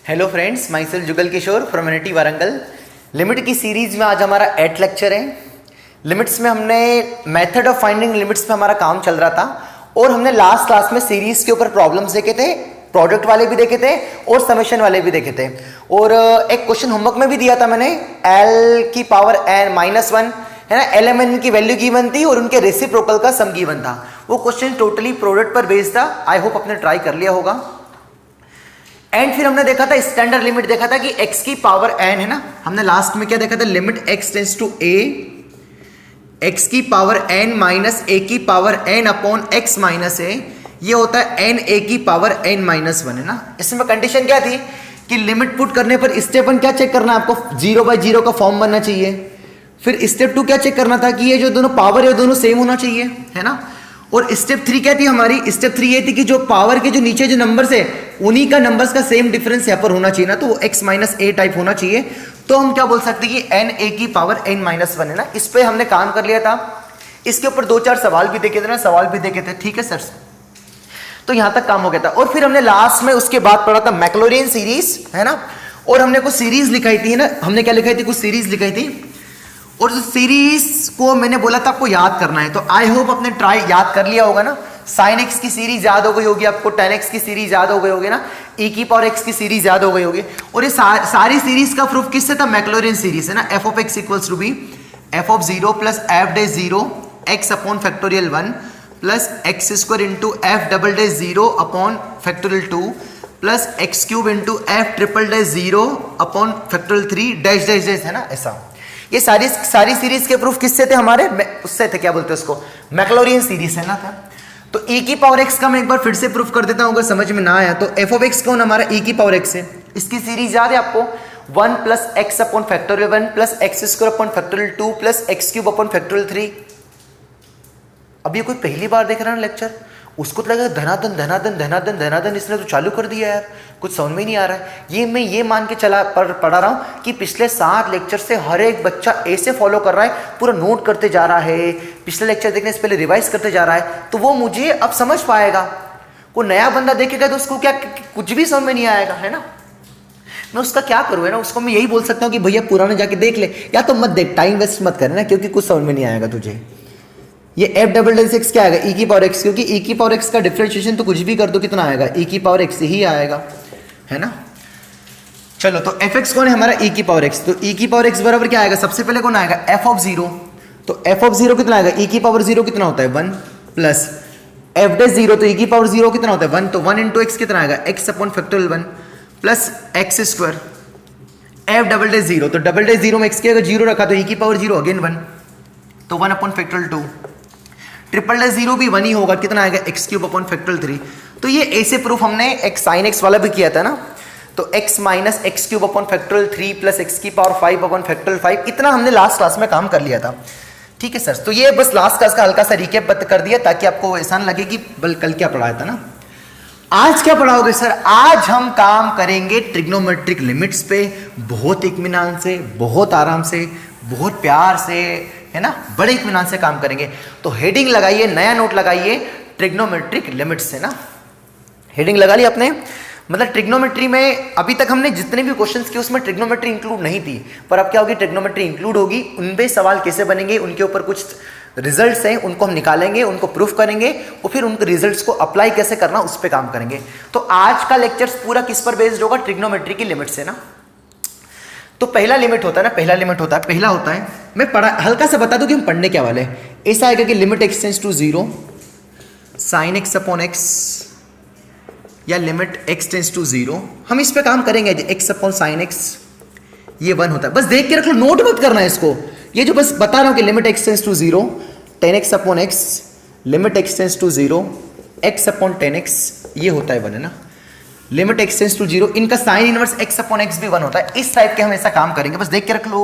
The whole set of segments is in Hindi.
Hello friends, myself Jugal Kishore from NIT Warangal. Limit की सीरीज में आज हमारा 8 लेक्चर है। लिमिट्स में हमने मेथड ऑफ फाइंडिंग लिमिट्स पे हमारा काम चल रहा था और हमने लास्ट क्लास में सीरीज के ऊपर प्रॉब्लम्स देखे थे, प्रोडक्ट वाले भी देखे थे और समेशन वाले भी देखे थे। और एक क्वेश्चन होमवर्क में भी दिया था मैंने, l की पावर n -1 है ना, LMN की वैल्यू गिवन थी और उनके रेसिप्रोकल का सम गिवन था। वो क्वेश्चन टोटली प्रोडक्ट पर बेस्ड था। आई होप आपने ट्राई कर लिया होगा। एंड फिर हमने देखा था स्टैंडर्ड लिमिट, देखा था कि x की पावर n है ना, हमने लास्ट में क्या देखा था, limit x tends to a, x की पावर n माइनस a की power n upon x minus a, ये होता है n a की पावर n माइनस 1 है ना। इसमें कंडीशन क्या थी कि लिमिट पुट करने पर स्टेप 1 क्या चेक करना है आपको, 0/0 का फॉर्म बनना चाहिए। फिर स्टेप 2 क्या चेक करना था कि ये जो दोनों पावर है दोनों सेम होना चाहिए, है ना। और स्टेप 3 क्या थी हमारी, स्टेप 3 ये थी कि जो पावर के जो नीचे जो नंबर्स है उन्हीं का नंबर्स का सेम डिफरेंस यहाँ पर होना चाहिए ना, तो वो x माइनस a टाइप होना चाहिए। तो हम क्या बोल सकते हैं कि n a की पावर n माइनस 1 है ना। इस पे हमने काम कर लिया था। इसके ऊपर 2-4 सवाल भी देखे थे ना, सवाल भी देखे थे, ठीक है सर। तो यहां तक काम हो गया था। और फिर हमने लास्ट में उसके बाद पढ़ा था मैक्लोरिन सीरीज, है ना। और हमने कुछ सीरीज लिखाई थी, है ना, हमने क्या लिखाई थी, कुछ सीरीज लिखाई थी। और जो सीरीज को मैंने बोला था आपको याद करना है, तो आई होप आपने ट्राई याद कर लिया होगा ना। साइन एक्स की सीरीज याद हो गई होगी आपको, tan एक्स की सीरीज याद हो गई होगी ना, e की पावर x की सीरीज याद हो गई होगी। और ये सारी सीरीज का प्रूफ किससे था, मैक्लोरिन सीरीज है ना। f of x equals to be f of 0 plus f डे 0 x upon factorial 1 plus x square into f double डे 0 upon factorial 2 plus x cube into f triple डे 0 upon factorial 3 dash dash dash, है ना। ऐसा ये सारी सीरीज के प्रूफ किससे थे हमारे, उससे थे, क्या बोलते हैं उसको, मैक्लोरिन सीरीज है ना था। तो e की पावर x का मैं एक बार फिर से प्रूफ कर देता हूं, अगर समझ में ना आया तो f ऑफ x कौन हमारा e की पावर x है। इसकी सीरीज याद है आपको, 1 plus x upon factorial 1 plus x square upon factorial 2 plus x cube upon factorial 3। अब ये कोई पहली बार देख रहा है ना लेक्चर, उसको तो लगेगा धनाधन धनाधन धनाधन धनाधन, इसने तो चालू कर दिया यार, कुछ समझ में नहीं आ रहा है। ये मैं ये मान के पढ़ा रहा हूँ कि पिछले 7 लेक्चर से हर एक बच्चा ऐसे फॉलो कर रहा है, पूरा नोट करते जा रहा है, पिछले लेक्चर देखने से पहले रिवाइज करते जा रहा है, तो वो मुझे अब समझ पाएगा। कोई नया बंदा देखेगा तो उसको क्या कुछ भी समझ में नहीं आएगा, है ना। मैं उसका क्या करूँ, है ना, उसको मैं यही बोल सकता हूँ कि भैया पुराने जाके देख ले, या तो मत देख, टाइम वेस्ट मत करना, क्योंकि कुछ समझ में नहीं आएगा तुझे। ये f डबल डे 6 क्या आएगा, e की पावर x, क्योंकि e की पावर x का डिफरेंशिएशन तो कुछ भी कर दो कितना आएगा, e की पावर x ही आएगा, है ना। चलो तो fx कौन है हमारा, e की पावर x, तो e की पावर x बराबर क्या आएगा, सबसे पहले कौन आएगा, f ऑफ 0। तो f ऑफ 0 कितना आएगा, e की पावर 0 कितना होता है 1 प्लस f डे 0, तो e की पावर 0 कितना होता है 1, तो 1 इंटू एक्स कितना आएगा, x upon factorial 1 plus x square f double डे 0, तो डबल डे 0 में x की अगर 0 रखा तो e की पावर 0 अगेन 1, तो 1 अपॉन फैक्टोरियल 2, ट्रिपल डे 0 भी 1 ही होगा, कितना आएगा एक्स क्यूब अपॉन फैक्टोरियल 3। तो ये ऐसे प्रूफ हमने एक साइन एक्स वाला भी किया था ना, तो x minus x cube upon factorial 3 plus x की पावर 5 अपॉन फैक्टोरियल 5, इतना हमने लास्ट क्लास में काम कर लिया था, ठीक है सर। तो ये बस लास्ट क्लास का हल्का सा रिकैप कर दिया ताकि आपको ऐसा न लगे कि बल कल क्या पढ़ाया था ना। आज क्या पढ़ाओगे सर, आज हम काम करेंगे ट्रिग्नोमेट्रिक लिमिट्स पे, बहुत इत्मीनान से, बहुत आराम से, बहुत प्यार से, है ना, बड़े इत्मीनान से काम करेंगे। तो हेडिंग लगाइए, नया नोट लगाइए, ट्रिग्नोमेट्रिक लिमिट्स, है ना। हेडिंग लगा ली आपने, मतलब ट्रिग्नोमेट्री में अभी तक हमने जितने भी क्वेश्चंस किए उसमें ट्रिग्नोमेट्री इंक्लूड नहीं थी, पर अब क्या होगी, ट्रिग्नोमेट्री इंक्लूड होगी। उनपे सवाल कैसे बनेंगे, उनके ऊपर कुछ रिजल्ट्स हैं, उनको हम निकालेंगे, उनको प्रूफ करेंगे और फिर उनके रिजल्ट्स को अप्लाई कैसे करना उस पर काम करेंगे। तो आज का लेक्चर पूरा किस पर बेस्ड होगा, ट्रिग्नोमेट्री की लिमिट्स है ना। तो पहला लिमिट होता है ना, पहला होता है, मैं पढ़ा हल्का सा बता दूं कि हम पढ़ने क्या वाले हैं। ऐसा आएगा कि limit x tends to 0 sine x upon x, या लिमिट एक्स टेंड्स टू 0, हम इस पे काम करेंगे, एक्स अपॉन साइन एक्स, ये 1 होता है। बस देख के रख लो, नोट मत करना है इसको, ये जो बस बता रहा हूं कि limit x tends to 0 tan x upon x, limit x tends to 0 x upon tan x, ये होता है 1, है ना। लिमिट एक्स टेंड्स टू 0, इनका sign inverse x upon x भी 1 होता है। इस टाइप के हम ऐसा काम करेंगे, बस देख के रख लो,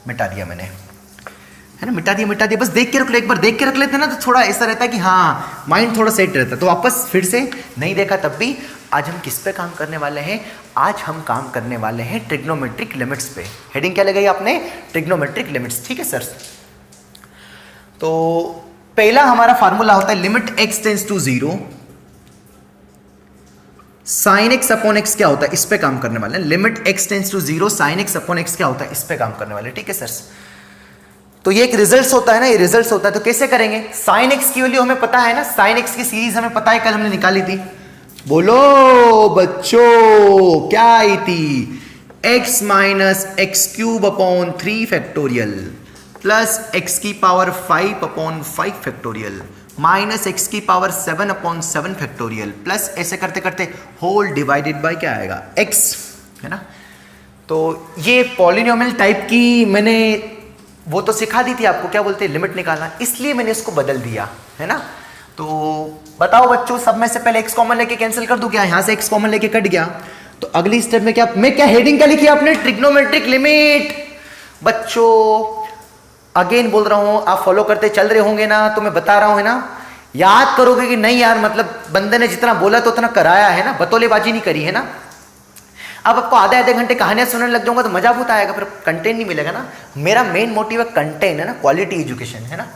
मिटा दिया मैंने, है ना, मिटा दिया, बस देख के रख लो, एक बार देख के रख लेते हैं ना तो थोड़ा ऐसा रहता है कि हाँ माइंड थोड़ा सेट रहता है। तो वापस फिर से नहीं देखा तब भी, आज हम किस पे काम करने वाले हैं, आज हम काम करने वाले हैं ट्रिग्नोमेट्रिक लिमिट्स पे। हेडिंग क्या लगाई आपने, ट्रिग्नोमेट्रिक लिमिट्स, ठीक है सर। तो पहला हमारा फार्मूला होता है limit x tends to 0 sine x upon x क्या होता है, इस पे काम करने वाले हैं। Limit x tends to 0 sine x upon x क्या होता है, इस पे काम करने वाले, ठीक है सर। तो ये एक रिजल्ट होता है ना, ये रिजल्ट होता है। तो कैसे करेंगे, साइन एक्स की वैल्यू हमें पता है ना, साइन एक्स की सीरीज हमें पता है, कल हमने निकाली थी। बोलो बच्चों क्या आई थी, x minus x cube upon 3 factorial plus x की power 5 upon 5 factorial minus x की पावर 7 अपॉन 7 फैक्टोरियल प्लस ऐसे करते करते होल डिवाइडेड बाय क्या आएगा, x, है ना। तो ये पॉलिनोमियल टाइप की मैंने वो तो सिखा दी थी आपको, क्या बोलते हैं, लिमिट निकालना, इसलिए मैंने इसको बदल दिया, है ना। तो बताओ बच्चों, सब में से पहले x कॉमन लेके कैंसिल कर दूं क्या, यहां से x कॉमन लेके कट गया। तो अगली स्टेप में क्या, मैं क्या हेडिंग क्या लिखी आपने, ट्रिग्नोमेट्रिक लिमिट। बच्चों अगेन बोल रहा हूं, आप फॉलो करते चल रहे होंगे ना, तो मैं बता रहा हूं, है ना, याद करोगे कि नहीं यार, मतलब बंदे ने जितना बोला तो उतना कराया है ना, बतौलेबाजी नहीं करी है ना। अब आपको आधे आधे घंटे कहानियां सुनने लग जाऊंगा तो मजा बहुत आएगा, फिर कंटेंट नहीं मिलेगा ना। मेरा मेन मोटिव है कंटेंट, है ना, क्वालिटी एजुकेशन, है ना।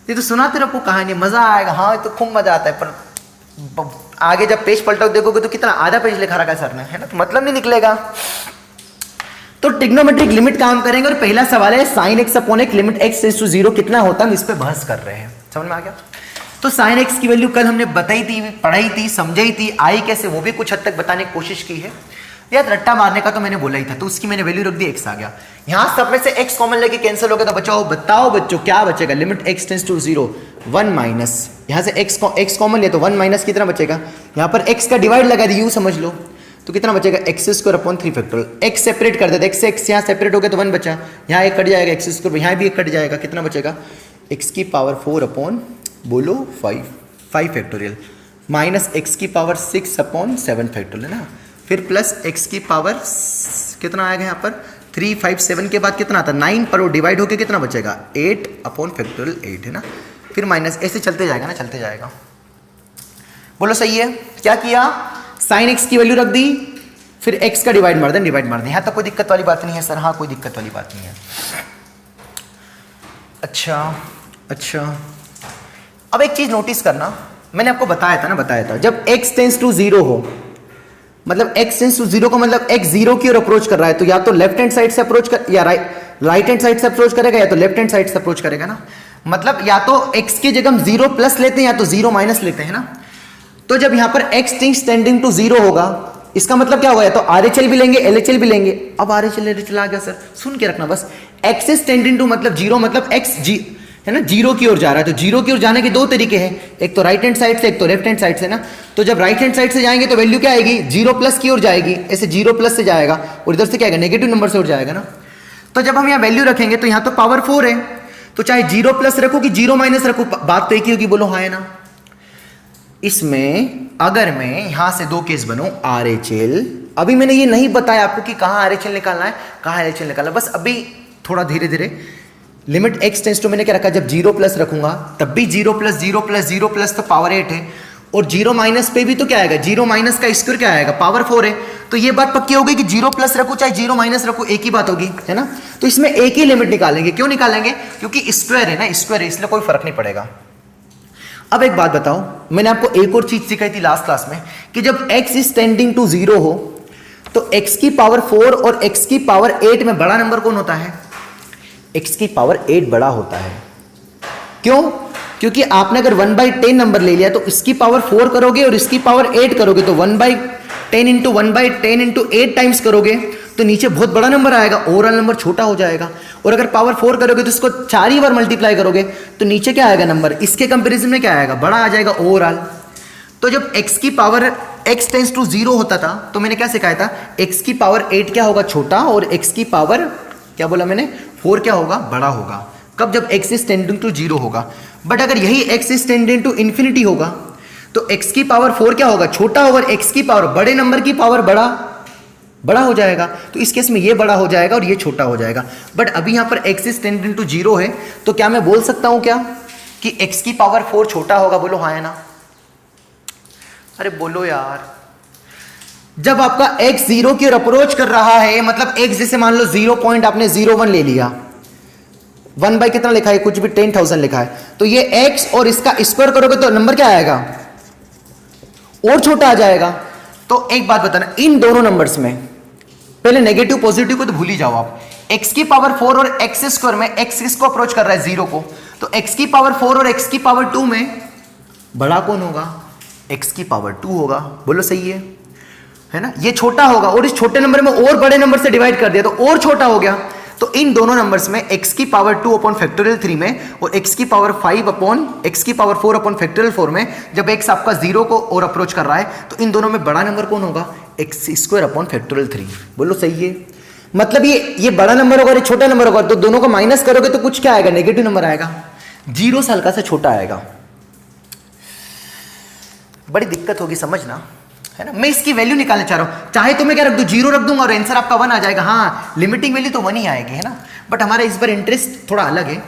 ये तो सुनाते रहो कहानी, मजा आएगा, हाँ तो खूब मजा आता है, पर आगे जब पेज पलटो देखोगे तो कितना आधा पेज लिखा रखा है सर ने, है ना, तो मतलब नहीं निकलेगा। तो ट्रिग्नोमेट्रिक लिमिट काम करेंगे और पहला सवाल है साइन एक्स अपॉन एक लिमिट एक्स टेंड्स टू 0 कितना होता है, हम इस पे बहस कर रहे हैं, समझ में आ गया। तो साइन एक्स की वैल्यू कल हमने बताई थी, पढ़ाई थी, समझाई थी, आई कैसे वो भी कुछ हद तक बताने की कोशिश की है। यार रट्टा मारने का तो मैंने बोला ही था, तो उसकी मैंने वैल्यू रख दी, एक्स आ गया। यहां सब में से एक्स कॉमन लेके कैंसिल हो गया, तो बताओ बच्चों क्या बचेगा, limit x tends to 0 1 minus, यहां से एक्स कॉमन लिया तो 1 माइनस कितना बचेगा, यहां पर एक्स का डिवाइड लगा दी, यूं समझ लो, तो कितना बचेगा, x square upon 3 factorial. X separate कर देते, एक्स से एक्स यहाँ सेपरेट हो गया तो 1 बचा, यहाँ एक कट जाएगा, एक्स स्क्वायर यहाँ भी एक कट जाएगा, कितना बचेगा, एक्स की पावर 4 अपॉन बोलो 5 फैक्टोरियल माइनस एक्स की पावर 6 अपॉन 7 फैक्टोरियल, है ना। फिर प्लस एक्स की पावर कितना आएगा यहाँ पर 3 5 7 के बाद कितना आता है 9 पर, वो डिवाइड होकर कितना बचेगा 8 अपॉन फैक्टोरियल 8, है ना। फिर माइनस ऐसे चलते जाएगा ना, चलते जाएगा। बोलो सही है, क्या किया, साइन एक्स की वैल्यू रख दी, फिर एक्स का डिवाइड मार दें, यहाँ तक कोई दिक्कत वाली बात नहीं है सर, हाँ कोई दिक्कत वाली बात नहीं है। अच्छा अब एक चीज नोटिस करना, मैंने आपको बताया था जब x टेंस टू 0 हो, मतलब x टेंस टू 0 को मतलब x 0 की ओर अप्रोच कर रहा है, तो या तो लेफ्ट हैंड साइड से अप्रोच कर, या राइट हैंड साइड से अप्रोच करेगा, या तो लेफ्ट हैंड साइड से अप्रोच करेगा ना। मतलब या तो x की जगह हम 0 प्लस लेते हैं या तो 0 माइनस लेते हैं ना। तो जब यहां पर x टेंडिंग टू 0 होगा, इसका मतलब क्या होगा, या तो RHL भी लेंगे LHL भी लेंगे। अब RHL आ गया सर, सुन के रखना बस, x टेंडिंग टू मतलब 0 मतलब x जी है ना, 0 की ओर जा रहा है। तो 0 की ओर जाने के दो तरीके हैं, एक तो राइट हैंड साइड से, एक तो लेफ्ट हैंड साइड से ना। तो जब राइट हैंड साइड से जाएंगे तो वैल्यू क्या आएगी, 0 प्लस की ओर जाएगी, ऐसे 0 प्लस से जाएगा, और इधर से क्या आएगा, नेगेटिव नंबर से ओर जाएगा ना। तो जब हम यहाँ वैल्यू रखेंगे तो यहाँ तो पावर 4 है, तो चाहे 0 प्लस रखो कि 0 माइनस रखो, बात तो एक ही होगी, बोलो हाँ है ना। इसमें अगर मैं यहां से दो केस बनूं, RHL, अभी मैंने ये नहीं बताया आपको कि कहां RHL निकालना है, कहां LHL निकालना है, बस अभी थोड़ा धीरे धीरे। लिमिट x टेंस टू मैंने क्या रखा, जब 0 प्लस रखूंगा तब भी 0 प्लस 0 प्लस 0 प्लस तो पावर 8 है, और 0 माइनस पे भी तो क्या आएगा, 0 माइनस का स्क्वायर क्या आएगा, पावर 4 है। तो ये बात पक्की हो गई कि 0 प्लस रखो चाहे 0 माइनस रखो एक ही बात होगी, है ना। तो इसमें एक ही लिमिट निकालेंगे, क्यों निकालेंगे, क्योंकि स्क्वायर है ना, स्क्वायर है, इसलिए कोई फर्क नहीं पड़ेगा। अब एक बात बताओ, मैंने आपको एक और चीज सिखाई थी लास्ट क्लास में, कि जब x इज टेंडिंग टू 0 हो तो x की पावर 4 और x की पावर 8 में बड़ा नंबर कौन होता है, x की पावर 8 बड़ा होता है। क्यों, क्योंकि आपने अगर 1/10 नंबर ले लिया तो इसकी पावर 4 करोगे और इसकी पावर 8 करोगे, तो 1/10 इंटू 1/10 इंटू 8 टाइम्स करोगे तो नीचे बहुत बड़ा नंबर आएगा, ओवरऑल नंबर छोटा हो जाएगा। और अगर पावर 4 करोगे तो इसको 4 ही बार मल्टीप्लाई करोगे तो नीचे क्या आएगा नंबर, इसके कंपैरिजन में क्या आएगा, बड़ा आ जाएगा ओवरऑल। तो जब x की पावर x टेंस टू 0 होता था तो मैंने क्या सिखाया था, x की पावर 8 क्या होगा, छोटा, और x की पावर क्या बोला मैंने, 4 क्या होगा, बड़ा होगा। कब, जब x इज टेंडिंग टू 0 होगा। बट अगर यही x is tending to infinity होगा तो x की पावर 4 क्या होगा, छोटा, और x की पावर, बड़े नंबर की पावर बड़ा हो जाएगा। तो इस केस में ये बड़ा हो जाएगा और ये छोटा हो जाएगा। बट अभी यहां पर x इज टेंडिंग टू 0 है, तो क्या मैं बोल सकता हूं क्या कि x की पावर 4 छोटा होगा, बोलो हाँ है ना। अरे बोलो यार, जब आपका x 0 की ओर अप्रोच कर रहा है, मतलब x जैसे मान लो 0.01 ले लिया, 1 बाई कितना लिखा है, कुछ भी 10,000 लिखा है, तो ये x और इसका स्क्वायर करोगे तो नंबर क्या आएगा, और छोटा आ जाएगा। तो एक बात बताना, इन दोनों नंबर्स में पहले नेगेटिव पॉजिटिव को तो भूल ही जाओ आप। x की पावर 4 और x स्क्वायर में x किसको अप्रोच कर रहा है, 0 को, तो x की पावर 4 और x की पावर 2 में बड़ा कौन होगा, x की पावर 2 होगा। बोलो सही है ना, ये छोटा होगा और इस छोटे नंबर में और बड़े नंबर से डिवाइड कर दिया तो और छोटा हो गया। तो इन दोनों नंबर्स में x की पावर 2 अपॉन फैक्टोरियल 3 में और x की पावर 5 अपॉन x की पावर 4 अपॉन फैक्टोरियल 4 में जब x आपका 0 को और अप्रोच कर रहा है तो इन दोनों में बड़ा नंबर कौन होगा, x स्क्वायर अपॉन फैक्टोरियल 3। बोलो सही है, मतलब ये बड़ा नंबर होगा, ये छोटा नंबर होगा, तो दोनों को माइनस करोगे तो कुछ क्या आएगा, नेगेटिव नंबर आएगा, 0 से हल्का सा छोटा आएगा। बड़ी दिक्कत होगी समझना, है ना। मैं इसकी वैल्यू निकालना चाह रहा हूं, चाहे तो मैं क्या रख दूं, 0 रख दूंगा और आंसर आपका 1 आ जाएगा। हाँ, लिमिटिंग वैल्यू तो 1 ही आएगी, है ना, बट हमारा इस बार इंटरेस्ट थोड़ा अलग है।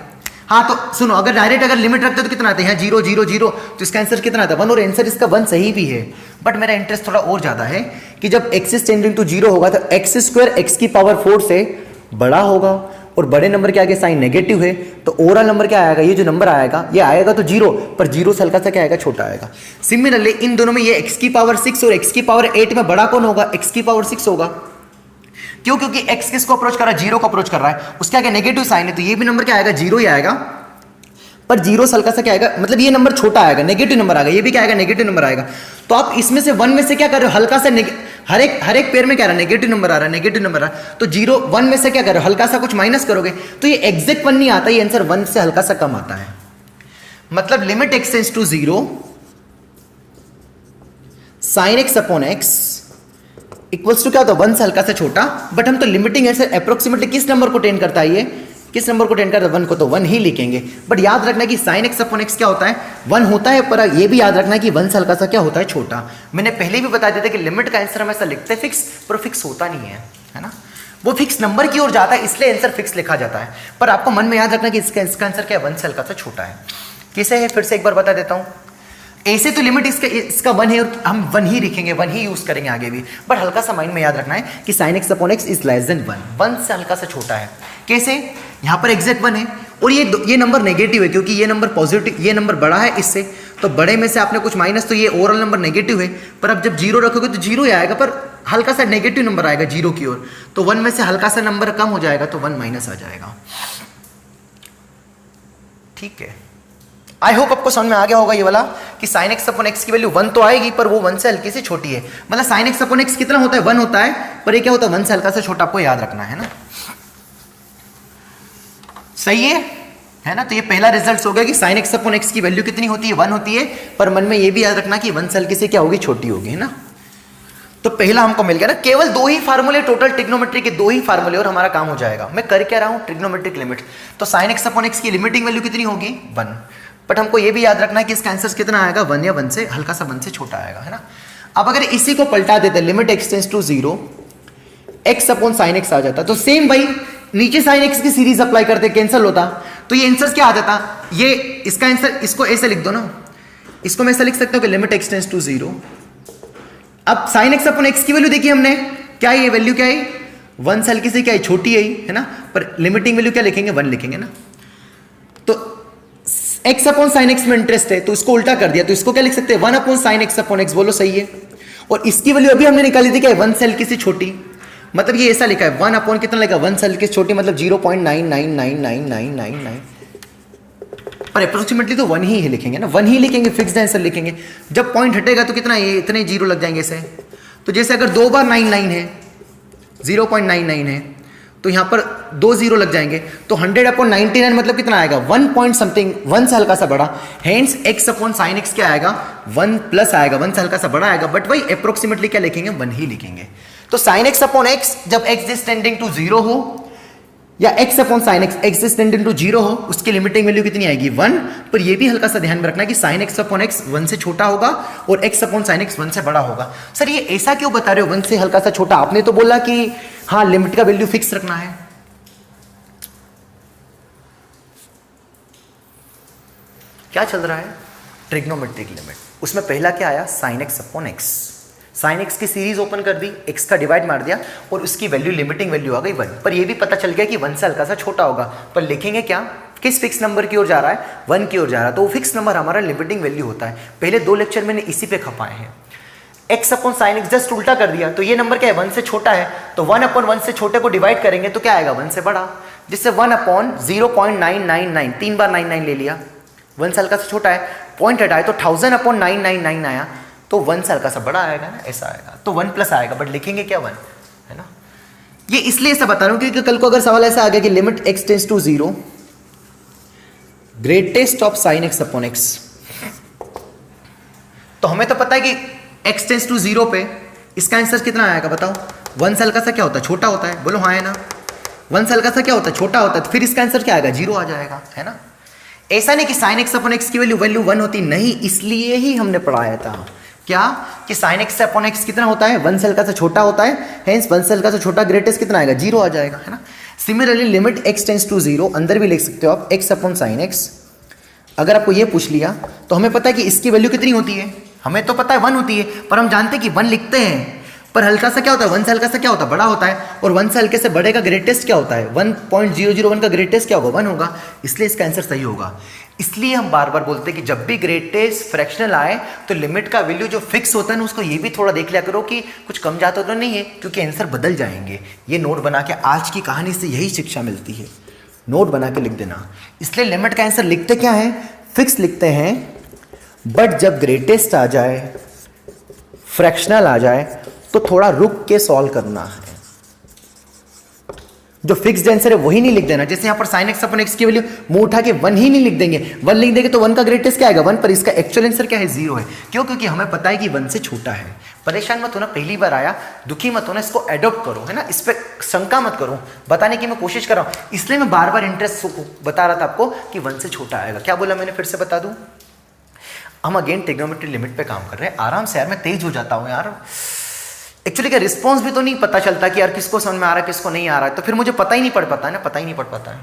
हाँ तो सुनो, अगर डायरेक्ट अगर लिमिट रखते तो कितना आता है, 0 0 0, तो इसका आंसर कितना आता है, 1, और आंसर इसका 1 सही भी है। बट मेरा इंटरेस्ट थोड़ा और ज्यादा है कि जब x टेंडिंग टू 0 होगा तो x स्क्वायर x की पावर 4 से बड़ा होगा और बड़े नंबर के आगे साइन नेगेटिव है तो ओवरऑल नंबर क्या आएगा, ये जो नंबर आएगा ये आएगा तो 0, पर 0 से हल्का सा क्या आएगा, छोटा आएगा। सिमिलरली इन दोनों में ये x की पावर 6 और x की पावर 8 में बड़ा कौन होगा, x की पावर 6 होगा। क्यों, क्योंकि x किसको अप्रोच कर रहा है, 0 को अप्रोच कर रहा है, उसके आगे नेगेटिव साइन है तो ये भी नंबर क्या आएगा, 0 ही आएगा, पर 0 से हल्का सा क्या आएगा, मतलब ये नंबर छोटा आएगा, नेगेटिव नंबर आएगा, ये भी क्या आएगा, नेगेटिव नंबर आएगा। तो आप इसमें से 1 में से क्या कर रहे हो, हल्का सा हर एक पेयर में क्या रहा है, नेगेटिव नंबर आ रहा है, नेगेटिव नंबर आ रहा है, तो 0 1 में से क्या कर रहे हो, हल्का सा कुछ माइनस करोगे तो ये एग्जैक्ट 1 नहीं आता, ये आंसर 1 से हल्का सा कम आता है। मतलब limit x tends to 0 sin x upon x equals to क्या होता है, 1 से हल्का सा छोटा। बट हम तो लिमिटिंग आंसर अप्रोक्सीमेटली किस नंबर को टेंड करता है, ये किस नंबर को टेंड करता है, 1 को, तो 1 ही लिखेंगे। बट याद रखना कि sin x अपॉन x क्या होता है, 1 होता है, पर ये भी याद रखना कि 1 से हल्का सा क्या होता है, छोटा। मैंने पहले भी बता दिया था कि लिमिट का आंसर हमेशा लिखते हैं फिक्स, पर फिक्स होता नहीं है ना, वो फिक्स नंबर की ओर जाता है, इसलिए आंसर फिक्स लिखा जाता है। पर आपको मन में याद रखना कि इसका आंसर क्या है, 1 से हल्का सा छोटा है। कैसे है, फिर से एक बार बता देता हूं। ऐसे तो लिमिट इसका 1 है और हम 1 ही लिखेंगे, 1 ही यूज करेंगे आगे भी, बट हल्का सा माइंड में याद रखना है कि sin x upon x is less than 1 से हल्का सा छोटा है। कैसे, यहां पर एग्जैक्ट 1 है और ये नंबर नेगेटिव है क्योंकि ये नंबर पॉजिटिव, ये नंबर बड़ा है इससे, तो बड़े में से आपने कुछ माइनस, तो ये ओवरऑल नंबर नेगेटिव है। पर अब जब 0 रखोगे तो 0 ही आएगा, पर हल्का सा नेगेटिव नंबर आएगा 0 की ओर, तो 1 में से हल्का सा नंबर कम हो जाएगा तो 1 माइनस आ जाएगा। ठीक है, आई होप आपको समझ में आ गया होगा ये वाला कि sin x अपॉन x की वैल्यू 1 तो आएगी, पर वो 1 से हल्की से छोटी है। मतलब sin x अपॉन x कितना होता है, 1 होता है, पर ये क्या होता है, 1 से हल्का से छोटा, आपको याद रखना है ना। सही है ना। तो ये पहला रिजल्ट हो गया कि sin x अपॉन x की वैल्यू कितनी होती है, 1 होती है, पर मन में ये भी याद रखना कि 1 से हल्की से क्या होगी, छोटी होगी, है ना। तो पहला हमको मिल गया ना, केवल 2 ही फार्मूले, टोटल ट्रिग्नोमेट्री के 2 ही फार्मूले और हमारा काम हो जाएगा। मैं कर क्या रहा हूं, ट्रिग्नोमेट्रिक लिमिट। तो sin x अपॉन x की लिमिटिंग वैल्यू कितनी होगी, 1, बट हमको ये भी याद रखना है कि इसका आंसर कितना आएगा, 1 या 1 से हल्का सा 1 से छोटा आएगा, है ना। अब अगर इसी को पलटा देते, limit x tends to 0 x upon sin x आ जाता, तो सेम भाई नीचे sin x की सीरीज अप्लाई करते, कैंसिल होता, तो ये आंसर क्या आ जाता, ये इसका आंसर, इसको ऐसे लिख दो ना, इसको मैं ऐसा लिख सकता हूं कि लिमिट x टेंड्स टू 0। अब sin x अपॉन x की वैल्यू देखिए हमने, क्या है ये वैल्यू, क्या है 1 से हल्की से क्या है, छोटी है ना, पर लिमिटिंग वैल्यू क्या लिखेंगे, 1 लिखेंगे ना। तो x अपॉन साइन एक्स में इंटरेस्ट है तो इसको उल्टा कर दिया, तो इसको क्या लिख सकते हैं, 1 upon sine x upon x. बोलो सही है। और इसकी वैल्यू अभी हमने निकाली थी क्या, 1 से हल्की से छोटी, मतलब ये ऐसा लिखा है 1 अपॉन कितना लिखा, 1 से हल्की से छोटी, मतलब 0.999999, पर अप्रोक्सीमेटली तो 1 ही लिखेंगे ना, 1 ही लिखेंगे, फिक्स्ड आंसर लिखेंगे। जब पॉइंट हटेगा तो कितना, ये इतने जीरो लग जाएंगे ऐसे। तो जैसे अगर 2 बार 99 है, 0.99 है, तो यहां पर 2 जीरो लग जाएंगे, तो 100 अपॉन 99 मतलब कितना आएगा, 1 पॉइंट समथिंग, 1 से हल्का सा बड़ा। Hence x upon sine x क्या आएगा, 1 प्लस आएगा, 1 से हल्का सा बड़ा आएगा, बट वही अप्रोक्सीमेटली क्या लिखेंगे, 1 ही लिखेंगे। तो साइन x अपॉन x जब x इज टेंडिंग टू 0 हो, या x upon sine x is tending to 0 हो, उसकी लिमिटिंग वैल्यू कितनी आएगी, 1। पर ये भी हल्का सा ध्यान में रखना कि साइन x अपॉन x 1 से छोटा होगा और x अपॉन साइन x 1 से बड़ा होगा। सर ये ऐसा क्यों बता रहे हो, 1 से हल्का सा छोटा, आपने तो बोला कि हाँ लिमिट का वैल्यू फिक्स रखना है। क्या चल रहा है, ट्रिग्नोमेट्रिक लिमिट, उसमें पहला क्या आया, sine x upon x। Sine x की सीरीज ओपन कर दी, x का डिवाइड मार दिया और उसकी वैल्यू, लिमिटिंग वैल्यू आ गई 1। पर ये भी पता चल गया कि 1 से हल्का सा छोटा होगा, पर लिखेंगे क्या, किस फिक्स नंबर की ओर जा रहा है, 1 की ओर जा रहा है, तो वो फिक्स नंबर हमारा लिमिटिंग वैल्यू होता है। पहले 2 लेक्चर मैंने इसी पे खपाए हैं। x upon sine x just उल्टा कर दिया, तो ये नंबर क्या है 1 से छोटा है, तो 1 अपॉन 1 से छोटे को डिवाइड करेंगे तो क्या आएगा 1 से बड़ा, जिससे 1 अपॉन 0.999, 3 बार 99 ले लिया, 1 से हल्का सा छोटा है, पॉइंट हटाए तो 1000 अपॉन 999 आया, तो 1 से हल्का सा बड़ा आएगा ना, ऐसा आएगा, तो 1 प्लस आएगा, बट लिखेंगे क्या 1, है ना। ये इसलिए ऐसा बता रहा हूँ क्योंकि कल को अगर सवाल ऐसा आ गया कि limit x tends to 0 greatest of sine x upon x, तो हमें तो पता है कि x टेंस टू 0 पे इसका आंसर कितना आएगा बताओ, 1 से हल्का सा क्या होता है छोटा होता है, बोलो हाँ है ना, 1 से हल्का सा क्या होता है छोटा होता है, तो फिर इसका आंसर क्या आएगा 0 आ जाएगा, है ना। ऐसा नहीं कि साइन एक्स अपॉन एक्स की वैल्यू 1 होती, नहीं, इसलिए ही हमने पढ़ाया था क्या कि साइन एक्स अपॉन एक्स कितना होता है 1 से हल्का सा छोटा होता है, हेंस 1 से हल्का सा छोटा ग्रेटेस्ट कितना आएगा 0 आ जाएगा, है ना। Similarly limit x tends to 0 अंदर भी लिख सकते हो आप x अपॉन साइन एक्स, अगर आपको ये पूछ लिया तो हमें पता है कि इसकी वैल्यू कितनी होती है, हमें तो पता है 1 होती है, पर हम जानते हैं कि 1 लिखते हैं, पर हल्का सा क्या होता है 1 से हल्का सा क्या होता है बड़ा होता है, और 1 से हल्के से बड़े का ग्रेटेस्ट क्या होता है 1.001 का ग्रेटेस्ट क्या होगा 1 होगा, इसलिए इसका आंसर सही होगा। इसलिए हम बार बार बोलते हैं कि जब भी ग्रेटेस्ट फ्रैक्शनल आए तो लिमिट का वैल्यू जो फिक्स होता है ना उसको ये भी थोड़ा देख लिया करो कि कुछ कम जाता तो नहीं है, क्योंकि आंसर बदल जाएंगे। ये नोट बना के, आज की कहानी से यही शिक्षा मिलती है, नोट बना के लिख देना। इसलिए लिमिट का आंसर लिखते क्या है, फिक्स लिखते हैं, बट जब ग्रेटेस्ट आ जाए, फ्रैक्शनल आ जाए तो थोड़ा रुक के सॉल्व करना है, जो फिक्स्ड आंसर है वही नहीं लिख देना। जैसे यहां पर sin x अपॉन x की वैल्यू मुंह उठा के 1 ही नहीं लिख देंगे, 1 लिख देंगे तो 1 का ग्रेटेस्ट क्या आएगा 1, पर इसका एक्चुअल आंसर क्या है 0 है। क्यों, क्योंकि हमें पता है कि 1 से छोटा है। परेशान मत होना, पहली बार आया, दुखी मत होना, इसको एडॉप्ट करो, है ना, इस पर शंका मत करो, बताने की मैं कोशिश कर रहा हूं, इसलिए मैं बार बार इंटरेस्ट बता रहा था आपको कि 1 से छोटा आएगा। क्या बोला मैंने, फिर से बता दूं, हम अगेन ट्रिग्नोमेट्री लिमिट पे काम कर रहे हैं। आराम से यार, मैं तेज हो जाता हूं यार, एक्चुअली क्या रिस्पॉन्स भी तो नहीं पता चलता कि यार किसको समझ में आ रहा है किसको नहीं आ रहा है, तो फिर मुझे पता ही नहीं पड़ पाता है ना, पता ही नहीं पड़ पाता है।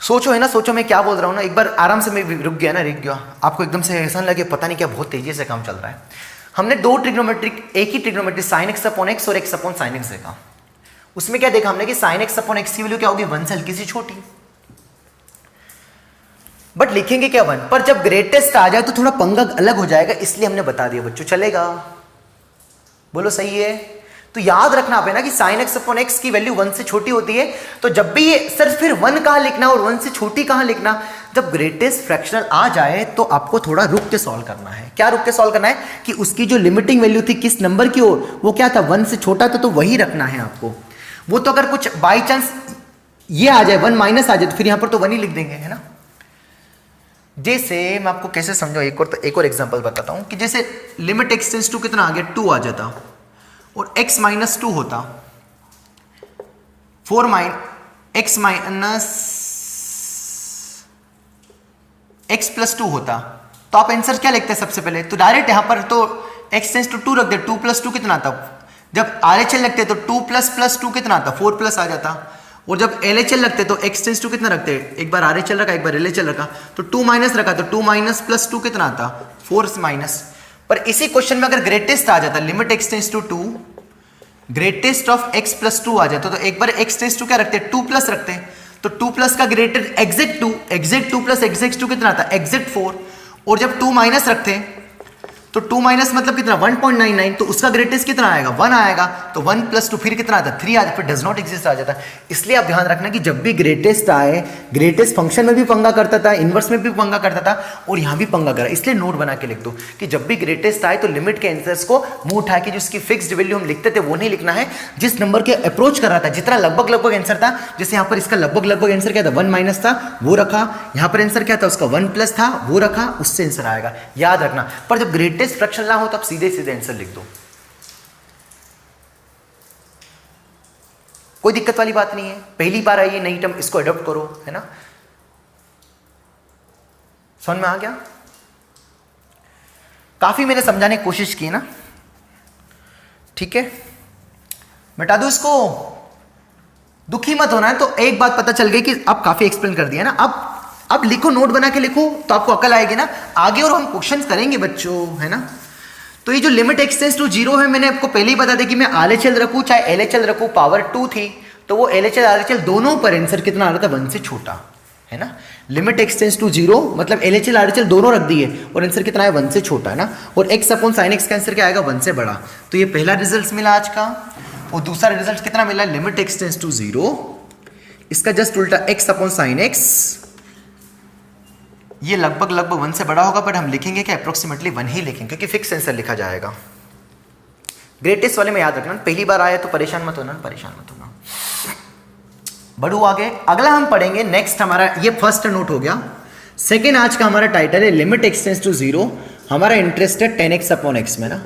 सोचो, है ना, सोचो मैं क्या बोल रहा हूं ना, एक बार आराम से मैं रुक गया ना, रुक गया, आपको एकदम से ऐसा लगे पता नहीं क्या बहुत तेजी से काम चल रहा है। हमने दो ट्रिग्नोमेट्रिक, एक ही trigonometry sine x upon x और एक्स अपॉन साइन एक्स देखा। उसमें क्या देखा हमने कि साइन एक्स अपॉन एक्स की वैल्यू क्या होगी 1 से हल्की सी छोटी, बट लिखेंगे क्या 1, पर जब ग्रेटेस्ट आ जाए तो थोड़ा पंगा अलग हो जाएगा, इसलिए हमने बता दिया बच्चों, चलेगा, बोलो सही है। तो याद रखना आप है ना कि साइन एक्स अपॉन एक्स की वैल्यू 1 से छोटी होती है, तो जब भी ये सर फिर 1 कहां लिखना और 1 से छोटी कहां लिखना, जब ग्रेटेस्ट फ्रैक्शनल आ जाए तो आपको थोड़ा रुक के सॉल्व करना है। क्या रुक के सॉल्व करना है कि उसकी जो लिमिटिंग वैल्यू थी किस नंबर की ओर, वो क्या था 1 से छोटा था, तो वही रखना है आपको। वो तो अगर कुछ बाई चांस ये आ जाए 1 माइनस आ जाए तो फिर यहां पर तो 1 ही लिख देंगे, है ना। जैसे मैं आपको कैसे समझाऊं, एक और एग्जांपल बताता हूं कि जैसे लिमिट x टेंस टू कितना आ गया 2 आ जाता और x माइनस 2 होता, 4 x माइनस x प्लस 2 होता, तो आप आंसर क्या लिखते हैं सबसे पहले, तो डायरेक्ट यहां पर तो x टेंस टू 2 रख दे, 2 प्लस 2 कितना आता, जब RHL लगते तो 2 प्लस 2 कितना आता 4 प्लस आ जाता, और जब LHL लगते तो x टेंस टू कितना रखते, एक बार RHL रखा एक बार LHL रखा, तो 2 माइनस रखा तो 2 माइनस प्लस 2 कितना आता 4 माइनस। पर इसी क्वेश्चन में अगर ग्रेटेस्ट आ जाता, limit x tends to 2 greatest of x plus 2 आ जाता, तो एक बार x टेंस टू क्या रखते 2 प्लस रखते, तो 2 प्लस का ग्रेटेड एग्जैक्ट 2 प्लस एग्जैक्ट 2 कितना आता एग्जैक्ट 4, और जब 2 माइनस रखते तो 2 माइनस मतलब कितना 1.99, तो उसका ग्रेटेस्ट कितना आएगा 1 आएगा, तो 1 प्लस 2 फिर कितना आता 3 आ जाता, फिर डज नॉट एग्जिस्ट आ जाता। इसलिए आप ध्यान रखना कि जब भी ग्रेटेस्ट आए, ग्रेटेस्ट फंक्शन में भी पंगा करता था, इनवर्स में भी पंगा करता था, और यहां भी पंगा करा, इसलिए नोट बना के लिख दो कि जब भी ग्रेटेस्ट आए तो लिमिट के आंसर्स को मुंह उठा के जो उसकी फिक्स्ड वैल्यू हम लिखते थे वो नहीं लिखना है, जिस नंबर के अप्रोच कर रहा था, जितना लगभग आंसर था, जैसे यहाँ पर इसका लगभग आंसर क्या था 1 माइनस था वो रखा, यहाँ पर आंसर क्या था उसका 1 प्लस था वो रखा, उससे आंसर आएगा, याद रखना। पर जब ग्रेटेस्ट फ्रैक्शन ना हो तो आप सीधे सीधे आंसर लिख दो, कोई दिक्कत वाली बात नहीं है। पहली बार आई है नई टर्म, इसको अडॉप्ट करो, है ना। समझ में आ गया, काफी मैंने समझाने की कोशिश की ना, ठीक है, मिटा दो इसको, दुखी मत होना है। तो एक बात पता चल गई कि आप काफी एक्सप्लेन कर दिया ना, अब लिखो, नोट बना के लिखो तो आपको अकल आएगी ना आगे, और हम क्वेश्चंस करेंगे बच्चों, है ना। तो ये जो लिमिट x टेंस टू 0 है, मैंने आपको पहले ही बता दिया कि मैं RHL रखूं चाहे LHL रखूं, पावर 2 थी, तो वो LHL RHL दोनों पर आंसर कितना आ रहा था 1 से छोटा, है ना। लिमिट एक्स टेंस टू 0 मतलब LHL RHL दोनों रख दिए और आंसर कितना है 1 से छोटा है ना, और x अपॉन साइन एक्स का आंसर क्या आएगा 1 से बड़ा। तो ये पहला रिजल्ट मिला आज का। और दूसरा रिजल्ट कितना मिला, लिमिट एक्स टेंस टू 0, इसका जस्ट उल्टा x अपॉन साइन एक्स, ये लगभग 1 से बड़ा होगा, बट हम लिखेंगे कि अप्रोक्सीमेटली 1 ही लिखेंगे क्योंकि फिक्स आंसर लिखा जाएगा। ग्रेटेस्ट वाले में याद रखना, पहली बार आया तो परेशान मत होना, परेशान मत होना। बढ़ू आगे, अगला हम पढ़ेंगे नेक्स्ट, हमारा ये फर्स्ट नोट हो गया। सेकेंड आज का हमारा टाइटल है लिमिट एक्स टेंस टू 0, हमारा इंटरेस्ट है 10x अपॉन एक्स में ना।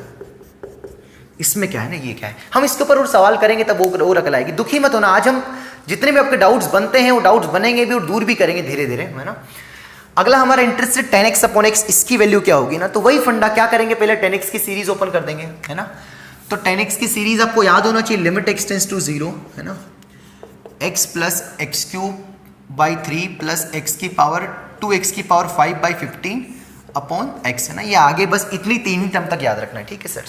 इसमें क्या है ना, ये क्या है, हम इसके ऊपर और सवाल करेंगे तब वो रकल आएगी। दुखी मत होना, आज हम जितने भी आपके डाउट्स बनते हैं वो डाउट्स बनेंगे भी और दूर भी करेंगे धीरे धीरे, है ना। अगला हमारा इंटरेस्ट है 10x अपॉन एक्स, इसकी वैल्यू क्या होगी ना, तो वही फंडा क्या करेंगे, पहले 10x की सीरीज ओपन कर देंगे, है ना। तो 10x की सीरीज आपको याद होना चाहिए, लिमिट एक्स टेंस टू 0, है ना, x plus x cube by 3 plus x की पावर 2x की पावर 5 बाई 15 अपॉन x, है ना। ये आगे बस इतनी 3 ही टर्म तक याद रखना है, ठीक है सर,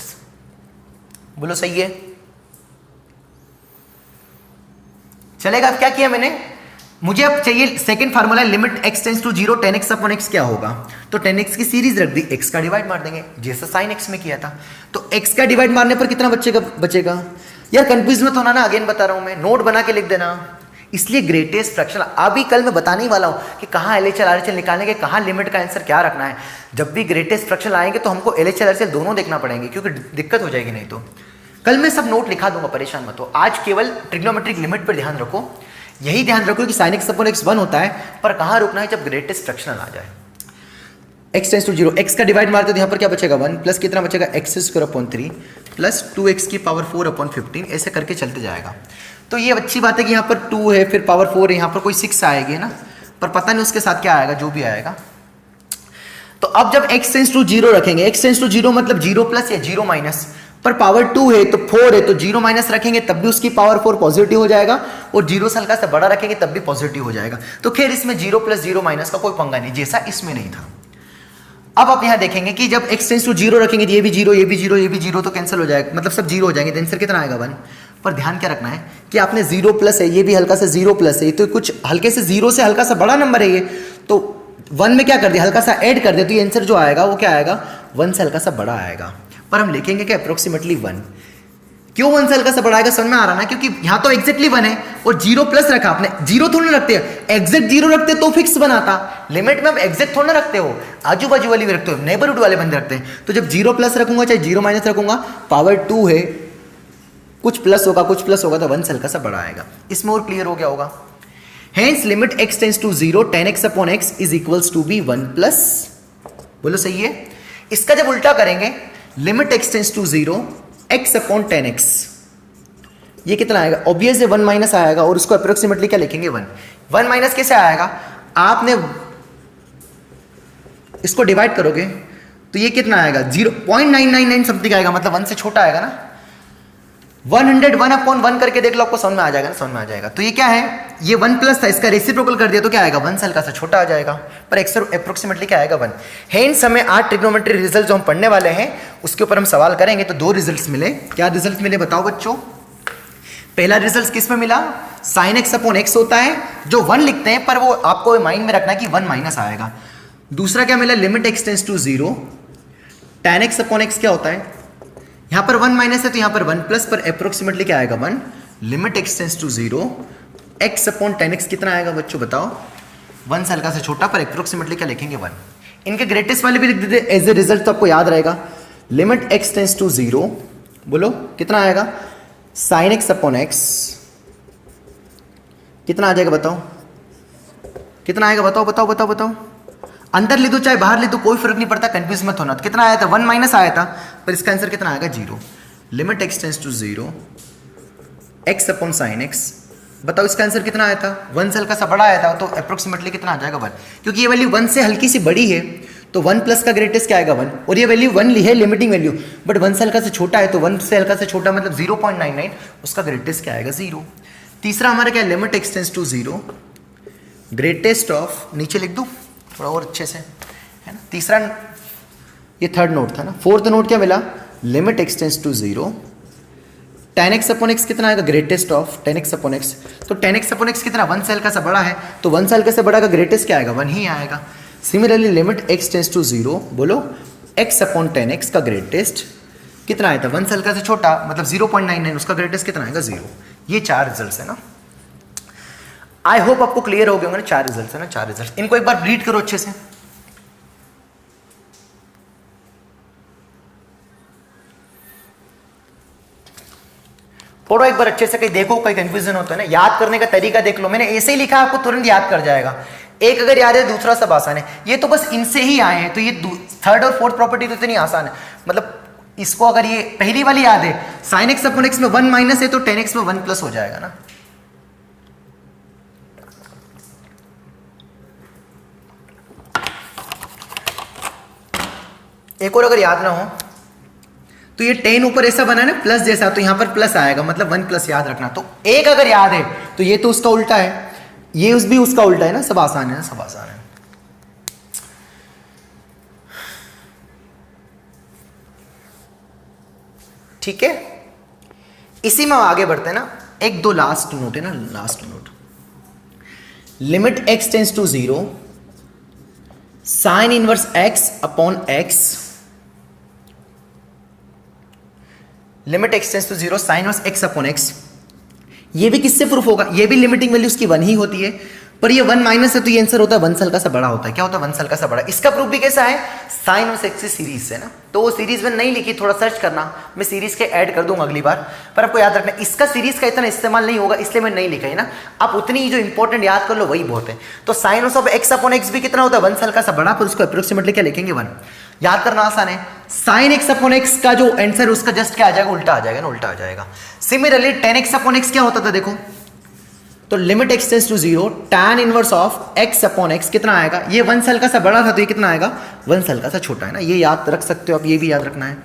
बोलो सही है, चलेगा। अब क्या किया मैंने, मुझे अब चाहिए second formula, limit x tends to 0 10x upon x क्या होगा, तो 10x की सीरीज रख दी, x का डिवाइड मार देंगे जैसा साइन x में किया था। तो x का डिवाइड मारने पर कितना बचेगा यार, कंफ्यूज मत होना ना, अगेन बता रहा हूं मैं, नोट बना के लिख देना। इसलिए ग्रेटेस्ट फ्रैक्शन अभी कल मैं बताने ही वाला हूं कि कहाँ LHL RHL निकालने के, कहाँ लिमिट का आंसर क्या रखना है। जब भी ग्रेटेस्ट फ्रैक्शन आएंगे तो हमको LHL RHL दोनों देखना पड़ेंगे क्योंकि दिक्कत हो जाएगी नहीं तो। कल मैं सब नोट लिखा दूंगा, परेशान मत हो। आज केवल ट्रिग्नोमेट्रिक लिमिट पर ध्यान रखो, यही ध्यान रखो कि साइन एक्स अपॉन एक्स 1 होता है, पर कहाँ रुकना है, जब ग्रेटेस्ट फ्रैक्शनल आ जाए। x टेंस टू 0, x का डिवाइड मारते तो यहाँ पर क्या बचेगा 1 प्लस कितना बचेगा x square upon 3 plus 2x की पावर 4 अपॉन 15, ऐसे करके चलते जाएगा। तो ये अच्छी बात है कि यहाँ पर 2 है, फिर पावर 4 है, यहाँ पर कोई 6 आएगी ना, पर पता नहीं उसके साथ क्या आएगा, जो भी आएगा। तो अब जब x टेंस टू 0 रखेंगे, x टेंस टू 0 मतलब 0 प्लस या 0 माइनस, पर पावर 2 है तो 4 है, तो 0 माइनस रखेंगे तब भी उसकी पावर 4 पॉजिटिव हो जाएगा, और 0 से हल्का सा बड़ा रखेंगे तब भी पॉजिटिव हो जाएगा। तो खैर इसमें 0 प्लस 0 माइनस का कोई पंगा नहीं, जैसा इसमें नहीं था। अब आप यहां देखेंगे कि जब x टेंस टू 0 रखेंगे, ये भी 0, ये भी 0, ये भी 0, तो कैंसिल हो जाएगा, मतलब सब 0 हो जाएंगे, तो आंसर कितना आएगा 1। पर ध्यान क्या रखना है कि आपने 0 प्लस है, ये भी हल्का सा 0 प्लस है, तो कुछ हल्के से 0 से हल्का सा बड़ा नंबर है ये, तो 1 में क्या कर दिया, हल्का सा ऐड कर दिया, तो ये आंसर जो आएगा वो क्या आएगा, 1 से हल्का सा बड़ा आएगा। पर हम लिखेंगे कि अप्रोक्सीमेटली 1। क्यों 1 से हल्का सा बड़ा आएगा, समझ में आ रहा ना, क्योंकि यहाँ तो एग्जैक्टली 1 है और 0 प्लस रखा आपने, 0 थोड़ा रखते हैं, एग्जैक्ट 0 रखते तो फिक्स बनाता। लिमिट में अब एग्जैक्ट थोड़ा रखते हो, आजू बाजू वाली भी रखते हो, नेबरहुड वाले बंदे रखते हैं। तो जब 0 प्लस रखूंगा चाहे 0 माइनस रखूंगा, पावर 2 है, कुछ प्लस होगा तो 1 से हल्का सा बड़ा आएगा। इसमें और क्लियर हो गया होगा। Hence limit x tends to 0 10x upon x is equals to be 1 plus, बोलो सही है। इसका जब उल्टा करेंगे, limit x tends to 0 x upon 10x, ये कितना आएगा, ऑब्वियस है 1 माइनस आएगा, और उसको अप्रोक्सीमेटली क्या लिखेंगे 1 माइनस कैसे आएगा, आपने इसको डिवाइड करोगे तो ये कितना आएगा 0.999 समथिंग आएगा, मतलब 1 से छोटा आएगा ना। 101 अपॉन 1 करके देख लो, आपको समझ में आ जाएगा ना, समझ में आ जाएगा। तो ये क्या है, ये 1 प्लस था, इसका रेसिप्रोकल कर दिया तो क्या आएगा 1 से हल्का सा छोटा आ जाएगा, पर अप्रोक्सीमेटली क्या आएगा 1। हेंस हमें 8 ट्रिग्नोमेट्री रिजल्ट जो हम पढ़ने वाले हैं उसके ऊपर हम सवाल करेंगे। तो 2 रिजल्ट्स मिले, क्या रिजल्ट मिले बताओ बच्चों। पहला रिजल्ट किस में मिला, साइन एक्स अपॉन एक्स होता है, जो 1 लिखते हैं, पर वो आपको माइंड में रखना है कि 1 माइनस आएगा। दूसरा क्या मिला, limit x tends to 0 tan x upon x क्या होता है, यहां पर 1 माइनस है तो यहां पर 1 प्लस, पर अप्रोक्सीमेटली क्या आएगा 1। Limit x tends to 0 x upon tan x कितना आएगा बच्चों बताओ, 1 से हल्का से छोटा, पर अप्रोक्सीमेटली क्या लिखेंगे 1। इनके ग्रेटेस्ट वाले भी लिख देते एज ए रिजल्ट, तो आपको याद रहेगा। लिमिट x टेंस टू 0, बोलो कितना आएगा, साइन एक्स अपॉन एक्स कितना आ जाएगा बताओ, कितना आएगा बताओ बताओ बताओ बताओ। अंदर ले दो चाहे बाहर ले दो, कोई फर्क नहीं पड़ता, कंफ्यूज मत होना। तो कितना आया था 1 माइनस आया था, पर इसका आंसर कितना आएगा 0। Limit x tends to 0 x upon sine x, बताओ इसका आंसर कितना आया था 1 से हल्का सा बड़ा आया था, तो अप्रोक्सीमेटली कितना आ जाएगा 1, क्योंकि ये वैल्यू 1 से हल्की सी बड़ी है, तो 1 प्लस का ग्रेटेस्ट क्या आएगा 1, और ये वैल्यू 1 ली है लिमिटिंग वैल्यू, बट 1 से हल्का से छोटा है, तो 1 से हल्का से छोटा मतलब 0.99, उसका ग्रेटेस्ट क्या आएगा 0। तीसरा हमारा क्या, limit x tends to 0 greatest of, नीचे लिख दूं थोड़ा और अच्छे से, है ना। तीसरा, ये थर्ड नोट था ना, फोर्थ नोट क्या मिला, limit x tends to 0 tan x upon x कितना आएगा, greatest of tan x upon x। तो tan x अपॉन x कितना, 1 से हल्का सा बड़ा है, तो 1 से हल्का से बड़ा का ग्रेटेस्ट क्या आएगा, 1 ही आएगा। Similarly limit x tends to 0, बोलो x अपॉन tan x का ग्रेटेस्ट कितना आया था, 1 से हल्का से छोटा मतलब 0.99, उसका ग्रेटेस्ट कितना आएगा, 0। ये 4 रिजल्ट्स है ना। आई होप आपको क्लियर हो गए होंगे ना, 4 रिजल्ट्स है ना, 4 रिजल्ट्स। इनको एक बार रीड करो अच्छे से। पढ़ो एक बार अच्छे से, कहीं देखो कहीं कंफ्यूजन होता है ना, याद करने का तरीका देख लो, मैंने ऐसे ही लिखा आपको तुरंत याद कर जाएगा। एक अगर याद है दूसरा सब आसान है, ये तो बस इनसे ही आए हैं, तो ये थर्ड और फोर्थ प्रॉपर्टी तो इतनी आसान है, मतलब इसको अगर ये पहली वाली याद है, sin x अपॉन x में 1 माइनस है तो tan x में 1 प्लस हो जाएगा ना। एक और अगर याद ना हो तो ये tan ऊपर ऐसा बना है ना प्लस जैसा, तो यहां पर प्लस आएगा मतलब 1 प्लस याद रखना। तो एक अगर याद है तो ये तो उसका उल्टा है, ये भी उसका उल्टा है ना, सब आसान है ना, सब आसान है। ठीक है, इसी में आगे बढ़ते हैं ना। एक दो लास्ट नोट है ना, last note, limit x tends to 0 sine inverse x upon x, limit x tends to 0 sine inverse x upon x। ये भी किससे प्रूफ होगा, ये भी लिमिटिंग वैल्यू उसकी 1 ही होती है, पर ये 1 माइनस है तो ये आंसर होता है 1 से हल्का सा बड़ा होता है। क्या होता है, 1 से हल्का सा बड़ा। इसका प्रूफ भी कैसा है, साइन और सेक्स सीरीज से ना, तो वो सीरीज में नहीं लिखी, थोड़ा सर्च करना, मैं सीरीज के ऐड कर दूंगा अगली बार, पर आपको याद रखना इसका सीरीज का इतना इस्तेमाल नहीं होगा, इसलिए मैं नहीं लिखा है ना। आप उतनी जो इंपॉर्टेंट याद कर लो वही बहुत है। तो sine of x upon x भी कितना होता है, 1 से हल्का सा बड़ा, पर उसको अप्रोक्सीमेटली क्या लिखेंगे, 1। याद करना आसान है, साइन एक्स अपॉन एक्स का जो आंसर उसका जस्ट क्या आ जाएगा, उल्टा आ जाएगा ना, उल्टा आ जाएगा। Similarly tan x upon x क्या होता था, देखो तो limit x tends to 0 tan inverse of x upon x कितना आएगा, ये 1 से हल्का सा बड़ा था तो ये कितना आएगा, 1 से हल्का सा छोटा है ना। ये याद रख सकते हो आप, ये भी याद रखना है।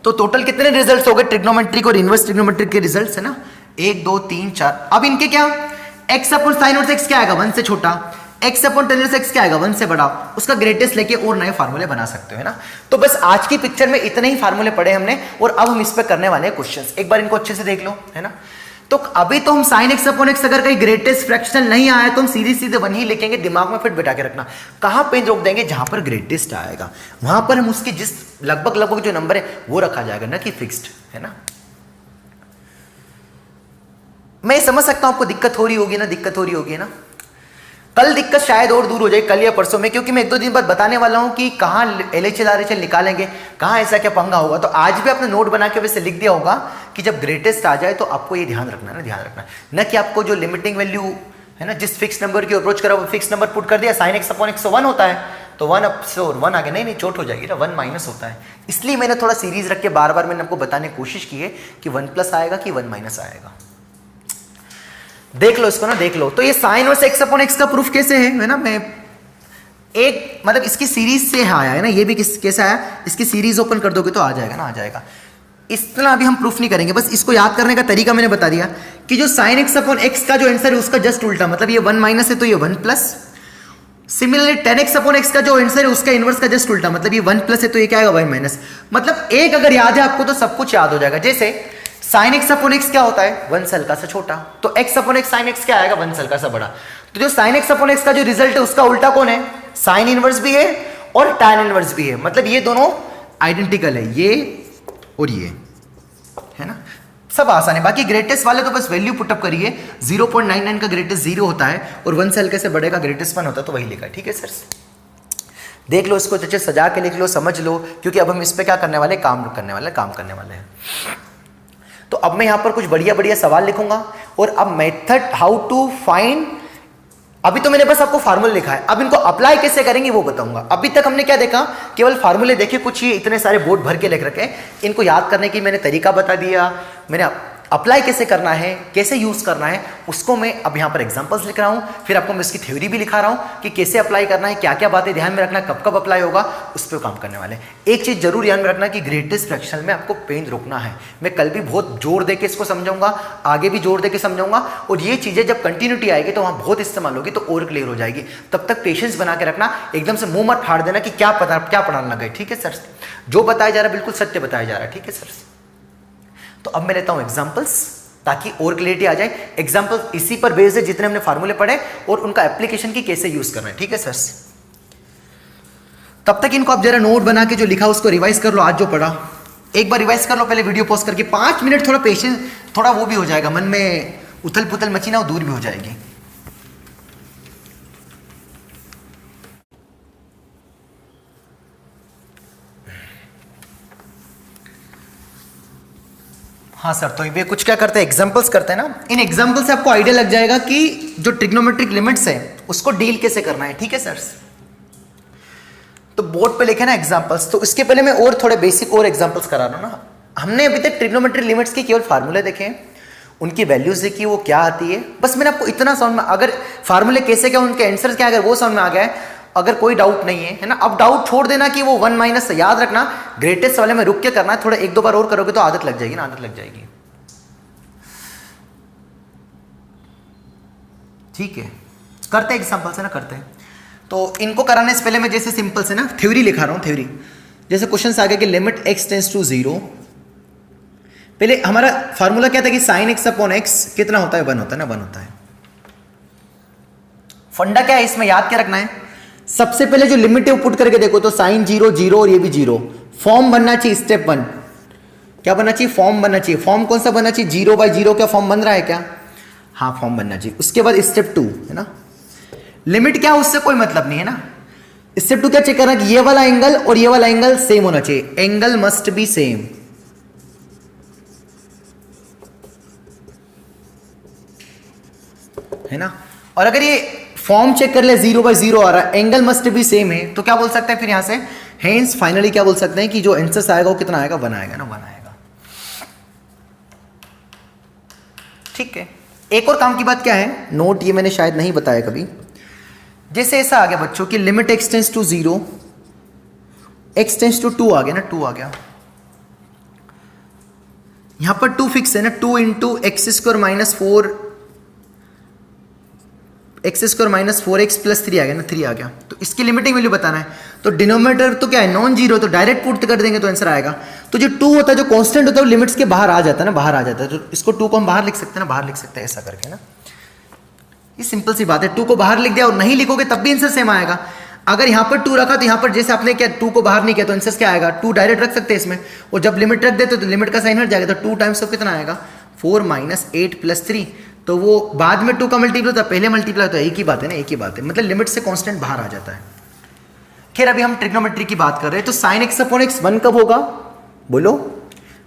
तो टोटल कितने रिजल्ट्स हो गए, ट्रिग्नोमेट्रिक और इनवर्स ट्रिग्नोमेट्रिक के रिजल्ट्स है ना, 1 2 3 4। अब इनके क्या, x upon sign inverse x क्या आएगा, 1 से छोटा, x upon tan inverse x क्या आएगा, 1 से बड़ा, उसका ग्रेटेस्ट लेके और नए फार्मूले बना सकते हो है ना। तो बस आज की पिक्चर में इतने ही फार्मूले पढ़े हमने, और अब हम इस पे करने वाले हैं क्वेश्चंस। एक बार इनको अच्छे से देख लो है ना। तो अभी तो हम sin x अपॉन x अगर कहीं ग्रेटेस्ट फ्रैक्शनल नहीं आया तो हम सीधे 1 ही लिखेंगे, दिमाग में फिट बिठा के रखना। कहां पेन रोक देंगे, जहां पर ग्रेटेस्ट आएगा वहां पर हम उसके जिस लगभग जो नंबर है वो रखा जाएगा ना, कि फिक्स्ड है ना। मैं समझ सकता हूं आपको दिक्कत हो रही होगी ना, दिक्कत हो रही होगी ना। कल दिक्कत शायद और दूर हो जाए, कल या परसों में, क्योंकि मैं 1 2 दिन बाद बताने वाला हूं कि कहां LHL RHL निकालेंगे, कहां ऐसा क्या पंगा होगा। तो आज भी आपने नोट बना के वैसे लिख दिया होगा कि जब ग्रेटेस्ट आ जाए तो आपको ये ध्यान रखना है ना, ध्यान रखना न कि आपको जो लिमिटिंग वैल्यू है ना, जिस फिक्स नंबर की अप्रोच करा वो फिक्स नंबर पुट कर दिया, साइन एक्स अपॉन एक्स 1 होता है तो 1 अप से और 1 आगे, नहीं चोट हो जाएगी ना, 1 माइनस होता है। इसलिए मैंने थोड़ा सीरीज रख के बार बार मैंने आपको बताने की कोशिश की है कि 1 प्लस आएगा कि 1 माइनस आएगा। देख लो इसको ना, देख लो। तो ये साइन और एक्स अपॉन एक्स का प्रूफ कैसे है ना, मैं एक मतलब इसकी सीरीज से आया है ना, ये भी कैसे आया, इसकी सीरीज ओपन कर दोगे तो आ जाएगा ना, आ जाएगा। इतना अभी हम प्रूफ नहीं करेंगे, बस इसको याद करने का तरीका मैंने बता दिया कि जो साइन एक्स अपॉन एक्स का जो आंसर है उसका जस्ट उल्टा, मतलब ये 1 माइनस है तो ये 1 plus. Similarly tan x upon x का जो आंसर है उसका इनवर्स का जस्ट उल्टा, मतलब ये 1 प्लस है तो ये क्या आएगा, 1 माइनस। मतलब एक अगर याद है आपको तो सब कुछ याद हो जाएगा। जैसे साइन एक्स अपॉन एक्स क्या होता है, 1 से हल्का सा छोटा, तो x upon x sine x क्या आएगा, 1 से हल्का सा बड़ा। तो जो साइन एक्स अपॉन एक्स का जो रिजल्ट है उसका उल्टा कौन है, साइन इनवर्स भी है और टैन इनवर्स भी है, मतलब ये दोनों आइडेंटिकल है, ये और ये है ना। सब आसान है। बाकी ग्रेटेस्ट वाले तो बस वैल्यू पुटअप करिए, 0.99 का ग्रेटेस्ट 0 होता है और 1 से हल्के से बड़े का ग्रेटेस्ट 1 होता है, तो वही लिखा है। ठीक है सर, देख लो इसको अच्छे सजा के लिख लो, समझ लो, क्योंकि अब हम इस पे क्या करने वाले, काम करने वाले हैं। तो अब मैं यहां पर कुछ बढ़िया सवाल लिखूंगा और अब मेथड हाउ टू फाइंड, अभी तो मैंने बस आपको फार्मूला लिखा है, अब इनको अप्लाई कैसे करेंगे वो बताऊंगा। अभी तक हमने क्या देखा, केवल फार्मूले देखे, कुछ ये इतने सारे बोर्ड भर के लिख रखे, इनको याद करने की मैंने तरीका बता दिया, मैंने अप्लाई कैसे करना है, कैसे यूज करना है, उसको मैं अब यहाँ पर एग्जांपल्स लिख रहा हूँ, फिर आपको मैं इसकी थ्योरी भी लिखा रहा हूँ कि कैसे अप्लाई करना है, क्या क्या बातें ध्यान में रखना, कब कब अप्लाई होगा, उस पर काम करने वाले। एक चीज जरूर ध्यान में रखना कि ग्रेटेस्ट फ्रैक्शन में आपको पेन रोकना है। मैं कल भी बहुत जोर देके इसको समझाऊंगा, आगे भी जोर देके समझाऊंगा, और ये चीजें जब कंटिन्यूटी आएगी तो वहाँ बहुत इस्तेमाल होगी तो और क्लियर हो जाएगी। तब तक पेशेंस बना के रखना, एकदम से मुंह मत फाड़ देना कि क्या पढ़ाने लगा है। ठीक है सर, जो बताया जा रहा है बिल्कुल सत्य बताया जा रहा है। ठीक है सर, तो अब मैं लेता हूं एग्जांपल्स ताकि और क्लियरिटी आ जाए। एग्जांपल इसी पर बेस्ड है जितने हमने फार्मूले पढ़े और उनका एप्लीकेशन की कैसे यूज करना है, ठीक है सर। तब तक इनको आप जरा नोट बना के जो लिखा उसको रिवाइज कर लो, आज जो पढ़ा एक बार रिवाइज कर लो पहले वीडियो पॉज करके 5 मिनट, थोड़ा पेशेंस, थोड़ा वो भी हो जाएगा, मन में उथल पुथल मची ना वो दूर भी हो जाएगी। हाँ सर, तो ये कुछ क्या करते हैं, एग्जांपल्स करते हैं ना। इन एग्जांपल से आपको आइडिया लग जाएगा कि जो ट्रिग्नोमेट्रिक लिमिट्स है उसको डील कैसे करना है, ठीक है सर। तो बोर्ड पे लिखे ना एग्जांपल्स, तो इसके पहले मैं और थोड़े बेसिक और एग्जांपल्स करा रहा हूं ना। हमने अभी तक ट्रिग्नोमेट्रिक लिमिट्स के केवल फार्मूले देखे हैं, उनकी वैल्यूज देखी वो क्या आती है, बस मैंने आपको इतना समझ में, अगर फार्मूले कैसे क्या उनके आंसर्स क्या, अगर वो समझ में आ गया है, अगर कोई डाउट नहीं है ना, अब डाउट छोड़ देना कि वो 1 माइनस याद रखना, ग्रेटेस्ट वाले में रुक के करना है, थोड़ा 1-2 बार और करोगे तो आदत लग जाएगी ना, आदत लग जाएगी, ठीक है। करते हैं एग्जांपल से ना, करते हैं। तो इनको कराने से पहले मैं जैसे सिंपल से ना थ्योरी लिखा रहा हूं, थ्योरी जैसे क्वेश्चन आ गया कि लिमिट x टेंड्स टू 0, पहले हमारा फार्मूला क्या था कि sin x अपॉन x कितना होता है, 1 होता है ना, 1 होता है। फंडा क्या है इसमें याद क्या रखना है, सबसे पहले जो लिमिट है वो पुट करके देखो तो sin 0 0 और ये भी 0, फॉर्म बनना चाहिए स्टेप 1, क्या बनना चाहिए, फॉर्म बनना चाहिए। फॉर्म कौन सा बनना चाहिए, 0/0 क्या फॉर्म बन रहा है क्या, हाँ फॉर्म बनना चाहिए। उसके बाद स्टेप 2 है ना, लिमिट क्या, उससे कोई मतलब नहीं है ना। स्टेप 2 क्या चेक करना कि ये वाला एंगल और ये वाला एंगल सेम होना चाहिए, एंगल मस्ट बी सेम, है ना। और अगर ये फॉर्म चेक कर ले 0/0 आ रहा है, एंगल मस्ट बी सेम है, तो क्या बोल सकते हैं फिर यहां से, हेंस फाइनली क्या बोल सकते हैं कि जो आंसर आएगा वो कितना आएगा, 1 आएगा ना, 1 आएगा, ठीक है। एक और काम की बात क्या है, नोट ये मैंने शायद नहीं बताया कभी, जैसे ऐसा आ गया बच्चों की limit x tends to 0, x tends to 2 आ गया ना, 2 आ गया, यहां पर 2 फिक्स है ना, 2 into x² minus 4 x² minus 4x plus 3 आ गया ना, 3 आ गया। तो इसकी लिमिटिंग वैल्यू बताना है, तो डिनोमिनेटर तो क्या है, नॉन जीरो, तो डायरेक्ट पुट कर देंगे तो आंसर आएगा। तो जो 2 होता है, जो कांस्टेंट होता है, वो लिमिट्स के बाहर आ जाता है ना, बाहर आ जाता है, तो इसको 2 को हम बाहर लिख सकते हैं ना, बाहर लिख सकते हैं ऐसा करके ना, ये सिंपल सी बात है। 2 को बाहर लिख दिया और नहीं लिखोगे तब भी आंसर सेम आएगा। अगर यहाँ पर 2 रखा तो यहाँ पर जैसे आपने क्या 2 को बाहर नहीं किया तो आंसर क्या आएगा, 2 डायरेक्ट रख सकते हैं इसमें, और जब लिमिट रख देते तो लिमिट का साइन हट जाएगा, तो 2 टाइम्स ऑफ कितना आएगा, 4 माइनस 8 प्लस 3, तो वो बाद में 2 का मल्टीप्लाई होता है, पहले मल्टीप्लाई होता है, एक ही बात है ना, एक ही बात है, मतलब लिमिट से कांस्टेंट बाहर आ जाता है। खैर अभी हम ट्रिग्नोमेट्री की बात कर रहे हैं, तो sin x अपॉन x 1 कब होगा, बोलो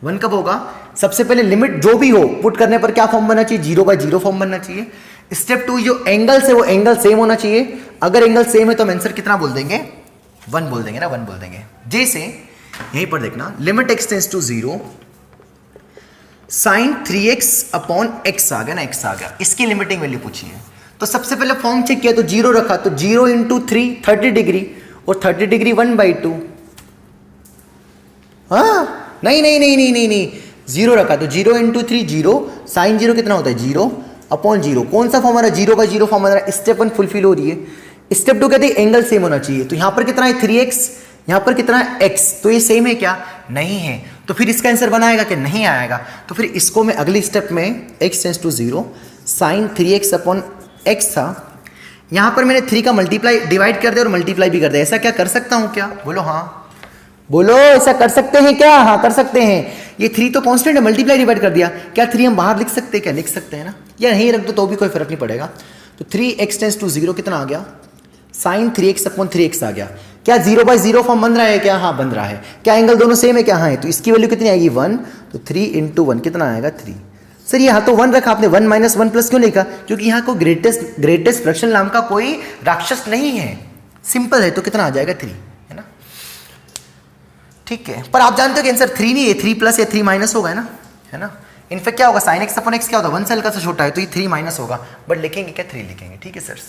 1 कब होगा। सबसे पहले लिमिट जो भी हो पुट करने पर क्या फॉर्म बनना चाहिए, 0/0 फॉर्म बनना चाहिए। स्टेप 2 जो एंगल है वो एंगल सेम होना चाहिए, अगर एंगल सेम है तो हम आंसर कितना बोल देंगे, 1 बोल देंगे ना, 1 बोल देंगे। जैसे यहीं पर देखना limit x tends to 0, sin 3x upon x आ गया ना, x आ गया, इसकी लिमिटिंग वैल्यू पूछी है। तो सबसे पहले फॉर्म चेक किया तो 0 रखा, तो 0 इंटू 3 30 डिग्री, और 30 डिग्री 1/2, हाँ नहीं 0 रखा तो 0 इंटू 3 0, साइन 0 कितना होता है 0 अपॉन 0, कौन सा फॉर्म आ रहा है 0/0 फॉर्म आ रहा है, स्टेप 1 फुलफिल हो रही है। स्टेप 2 कहते हैं एंगल सेम होना चाहिए, तो यहां पर कितना है 3x, यहां पर कितना है x, तो ये सेम है क्या, नहीं है, तो फिर इसका आंसर बनाएगा कि नहीं आएगा। तो फिर इसको मैं अगली स्टेप में x tends to 0 sine 3x upon x था, यहां पर मैंने 3 का मल्टीप्लाई डिवाइड कर दिया और मल्टीप्लाई भी कर दिया, ऐसा क्या कर सकता हूं क्या, बोलो हाँ, बोलो ऐसा कर सकते हैं क्या, हाँ कर सकते हैं। ये 3 तो कांस्टेंट है, मल्टीप्लाई डिवाइड कर दिया, क्या 3 हम बाहर लिख सकते हैं क्या, लिख सकते हैं ना, या नहीं रख दो तो भी कोई फर्क नहीं पड़ेगा। तो 3x टेंड्स टू 0 कितना आ गया, साइन 3x अपॉन 3x आ गया। क्या 0/0 फॉर्म बन रहा है क्या, हाँ बन रहा है। क्या एंगल दोनों सेम है क्या, हाँ है, तो इसकी वैल्यू कितनी आएगी 1, तो 3 इंटू 1 कितना आएगा 3। सर ये हाँ तो 1 रखा आपने, 1 माइनस 1 प्लस क्यों लिखा, क्योंकि यहाँ को ग्रेटेस्ट फ्रैक्शन नाम का कोई राक्षस नहीं है, सिंपल है, तो कितना आ जाएगा 3, है ना, ठीक है। पर आप जानते हो कि आंसर 3 नहीं है, 3 प्लस या 3 माइनस होगा, है ना। इनफेक्ट क्या होगा साइन x अपॉन x क्या होता है 1 से हल्का सा छोटा है, तो ये 3 माइनस होगा, बट लिखेंगे क्या 3 लिखेंगे, ठीक है सर।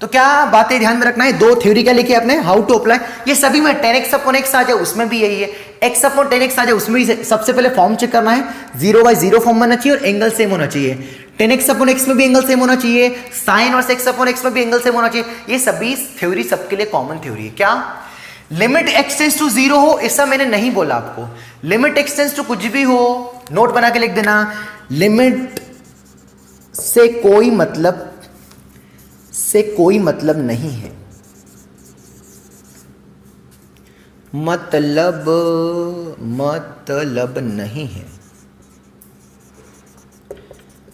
तो क्या बातें ध्यान में रखना है, 2 थ्योरी क्या लिखी आपने, हाउ टू अप्लाई, ये सभी में 10x अपॉन x आ जाए उसमें भी यही है, x अपॉन 10x आ जाए उसमें भी सबसे पहले फॉर्म चेक करना है, 0/0 फॉर्म बनना चाहिए और एंगल सेम होना चाहिए। 10x अपॉन x में भी एंगल सेम होना चाहिए, साइन और x अपॉन x में भी एंगल सेम होना चाहिए। ये सभी थ्योरी सबके लिए कॉमन थ्योरी है। क्या लिमिट एक्स टेंस टू 0 हो, ऐसा मैंने नहीं बोला आपको। लिमिट एक्स टेंस टू कुछ भी हो, नोट बना के लिख देना, लिमिट से कोई मतलब नहीं है। मतलब नहीं है।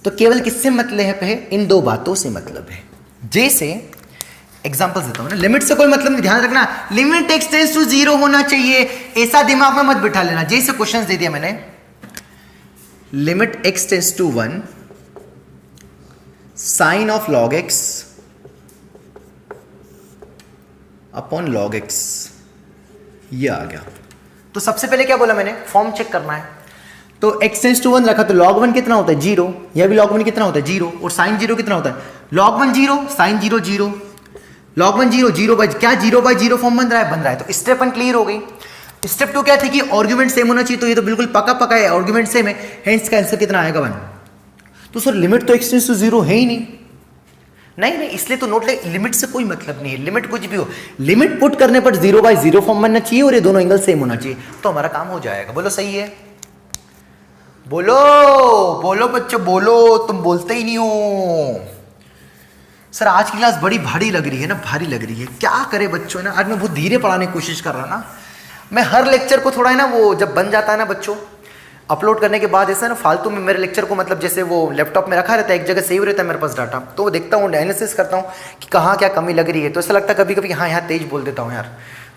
तो केवल किससे मतलब है? इन दो बातों से मतलब है। जैसे एग्जांपल्स देता हूं ना, लिमिट से कोई मतलब नहीं, ध्यान रखना, लिमिट एक्स टेंस टू 0 होना चाहिए, ऐसा दिमाग में मत बिठा लेना। जैसे क्वेश्चंस दे दिया मैंने, limit x tends to 1 sine of log x upon log x, ये आ गया। तो सबसे पहले क्या बोला मैंने? फॉर्म चेक करना है। तो x टेंस टू 1 रखा, तो log 1 कितना होता है? 0। यह भी log 1 कितना होता है? 0। और sin 0 कितना होता है? log 1 0, sin 0 0, log 1 0, 0 बाई क्या 0/0 फॉर्म बन रहा है? तो स्टेप 1 क्लियर हो गई। स्टेप 2 क्या थी कि आर्गुमेंट सेम होना चाहिए, तो ये तो बिल्कुल पक्का है, आर्गुमेंट सेम है, हेंस का आंसर कितना आएगा? 1। तो सर लिमिट तो x टेंस टू 0 है ही नहीं, इसलिए तो नोट ले, लिमिट से कोई मतलब नहीं है। लिमिट कुछ भी हो, लिमिट पुट करने पर 0/0 फॉर्म बनना चाहिए और ये दोनों एंगल सेम होना चाहिए, तो हमारा काम हो जाएगा। बोलो सही है? बोलो बच्चों, बोलो, तुम बोलते ही नहीं हो। सर आज की क्लास बड़ी भारी लग रही है ना, भारी लग रही है, क्या करे बच्चों ना, आज मैं बहुत धीरे पढ़ाने की कोशिश कर रहा ना। मैं हर लेक्चर को थोड़ा है ना, वो जब बन जाता है ना बच्चों, अपलोड करने के बाद ऐसा ना फालतू में मेरे लेक्चर को, मतलब जैसे वो लैपटॉप में रखा रहता है, एक जगह सेव रहता है मेरे पास डाटा, तो वो देखता हूँ, एनालिसिस करता हूँ कि कहाँ क्या कमी लग रही है, तो ऐसा लगता है कभी कभी हाँ यहाँ तेज बोल देता हूँ यार,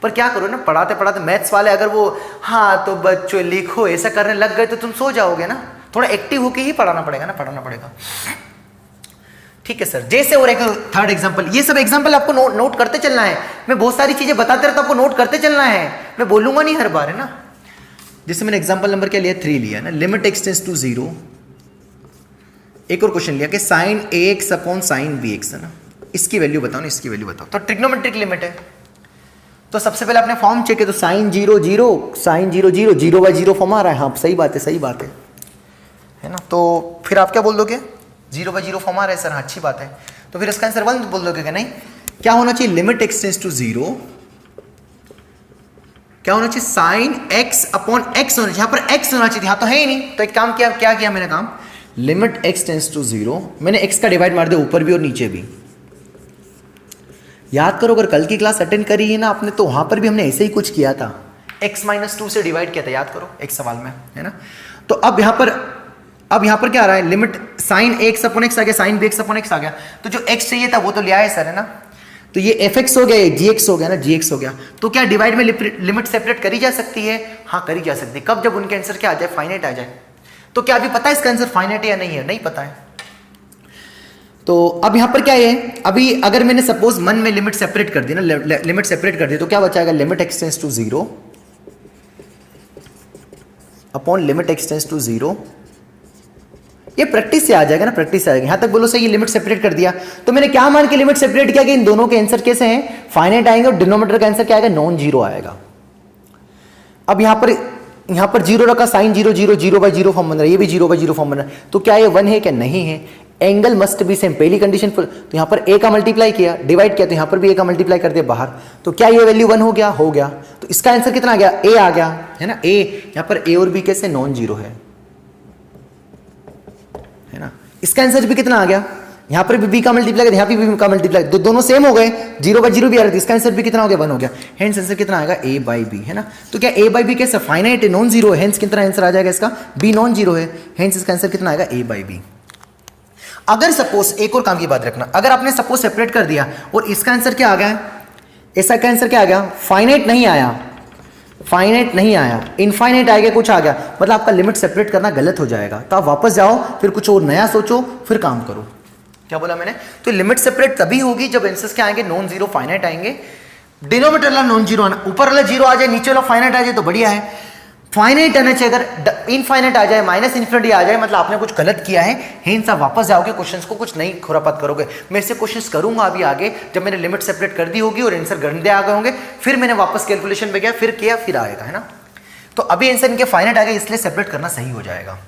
पर क्या करो ना, पढ़ाते पढ़ाते मैथ्स वाले अगर वो हाँ तो बच्चों लिखो ऐसा करने लग गए तो तुम सो जाओगे ना। थोड़ा एक्टिव होके ही पढ़ाना पड़ेगा ना, पढ़ाना पड़ेगा। ठीक है सर। जैसे और एक थर्ड एग्जांपल, ये सब एग्जांपल आपको नोट करते चलना है। मैं बहुत सारी चीजें बताते रहता हूं, आपको नोट करते चलना है, मैं बोलूंगा नहीं हर बार, है ना। जैसे मैंने एग्जांपल नंबर क्या लिया? 3 लिया ना, लिमिट एक्स टेंस टू 0। एक और क्वेश्चन लिया कि sine ax upon sine bx, है ना, इसकी वैल्यू बताओ ना, इसकी वैल्यू बताओ। तो ट्रिग्नोमेट्रिक लिमिट है, तो सबसे पहले आपने फॉर्म चेक किया, तो साइन 0 0, साइन 0 0, 0/0 फॉर्म आ रहा है। हाँ सही बात है, सही बात है ना। तो फिर आप क्या बोल दोगे? 0/0 फॉर्म आ रहा है सर, हाँ अच्छी बात है। तो फिर इसका आंसर 1 बोल दोगे क्या? नहीं, क्या होना चाहिए? लिमिट एक्स टेंस टू 0, क्या होना चाहिए? साइन x अपॉन x होना चाहिए, यहाँ पर x होना चाहिए, यहाँ तो है ही नहीं। तो एक काम किया, क्या किया मैंने काम, लिमिट x टेंस टू 0, मैंने x का डिवाइड मार दिया ऊपर भी और नीचे भी। याद करो, अगर कल की क्लास अटेंड करी है ना आपने, तो वहां पर भी हमने ऐसे ही कुछ किया था, x-2 से डिवाइड किया था, याद करो एक सवाल में, है ना। तो अब यहाँ पर क्या आ रहा है? Limit sine x upon x आ गया, साइन bx अपॉन x आ गया, तो जो x चाहिए था वो तो लिया है सर, है ना। तो ये fx हो गया, ये gx हो गया ना, gx हो गया। तो क्या डिवाइड में लिमिट सेपरेट करी जा सकती है? हाँ करी जा सकती है। कब? जब उनके आंसर क्या आ जाए? फाइनाइट आ जाए। तो क्या अभी पता है इसका आंसर फाइनाइट है या नहीं है? नहीं पता है। तो अब यहां पर क्या है, अभी अगर मैंने सपोज मन में लिमिट सेपरेट कर दी ना, लिमिट सेपरेट कर दी, तो क्या बचाएगा? Limit x tends to 0 upon limit x tends to 0। ये प्रैक्टिस से आ जाएगा ना, प्रैक्टिस से आ जाएगा। यहां तक बोलो सही, ये लिमिट सेपरेट कर दिया। तो मैंने क्या मान के लिमिट सेपरेट किया कि इन दोनों के आंसर कैसे हैं? फाइनाइट आएंगे, और डिनोमिनेटर का आंसर क्या आएगा? नॉन जीरो आएगा। अब यहां पर 0 रखा, साइन 0 0, 0/0 फॉर्म बन रहा है, ये भी 0/0 फॉर्म बन रहा है। तो क्या ये 1 है क्या? नहीं है। एंगल मस्ट बी सेम, पहली कंडीशन फुल। तो यहां पर a का मल्टीप्लाई किया, डिवाइड किया, तो यहां पर भी a का मल्टीप्लाई कर दिया बाहर। तो क्या ये वैल्यू 1 हो गया? हो गया। तो इसका आंसर कितना आ गया? a आ गया, है ना। a यहां पर a और b कैसे? नॉन जीरो है ना। इसका आंसर भी कितना आ गया? यहां पर भी b का मल्टीप्लाई किया, यहां पे b का मल्टीप्लाई, दोनों सेम हो गए, 0/0 भी आ रहा था, इसका आंसर भी कितना हो गया? 1 हो गया। हेंस आंसर कितना आएगा? a/b, है ना। तो क्या a/b कैसे? फाइनाइट है, नॉन जीरो है, हेंस कितना आंसर आ जाएगा इसका? b नॉन जीरो है, हेंस इसका आंसर कितना आएगा? a/b। अगर सपोज, एक और काम की बात रखना, अगर आपने सपोज सेपरेट कर दिया और इसका आंसर क्या आ गया? इसका आंसर क्या आ गया? फाइनाइट नहीं आया, फाइनाइट नहीं आया, इनफाइनाइट आ गया, कुछ आ गया, मतलब आपका लिमिट सेपरेट करना गलत हो जाएगा। तो आप वापस जाओ, फिर कुछ और नया सोचो, फिर काम करो। क्या बोला मैंने? तो लिमिट सेपरेट तभी होगी जब आंसर्स क्या आएंगे? नॉन जीरो फाइनाइट आएंगे। डिनोमिनेटर वाला नॉन जीरो आना, ऊपर वाला जीरो आ जाए, नीचे वाला फाइनाइट आ जाए तो बढ़िया है। फाइनाइट आना चाहिए, अगर इनफाइनाइट आ जाए, माइनस इन्फिनिटी आ जाए, मतलब आपने कुछ गलत किया है। हेंस आप वापस जाओगे, क्वेश्चंस को कुछ नई खुरापात करोगे। मैं इससे क्वेश्चंस करूंगा अभी आगे, जब मैंने लिमिट सेपरेट कर दी होगी और आंसर गंदे आ गए होंगे, फिर मैंने वापस कैलकुलेशन पे गया, फिर किया, फिर आएगा, है ना। तो अभी आंसर इनके फाइनाइट आ गए, इसलिए सेपरेट करना सही हो जाएगा।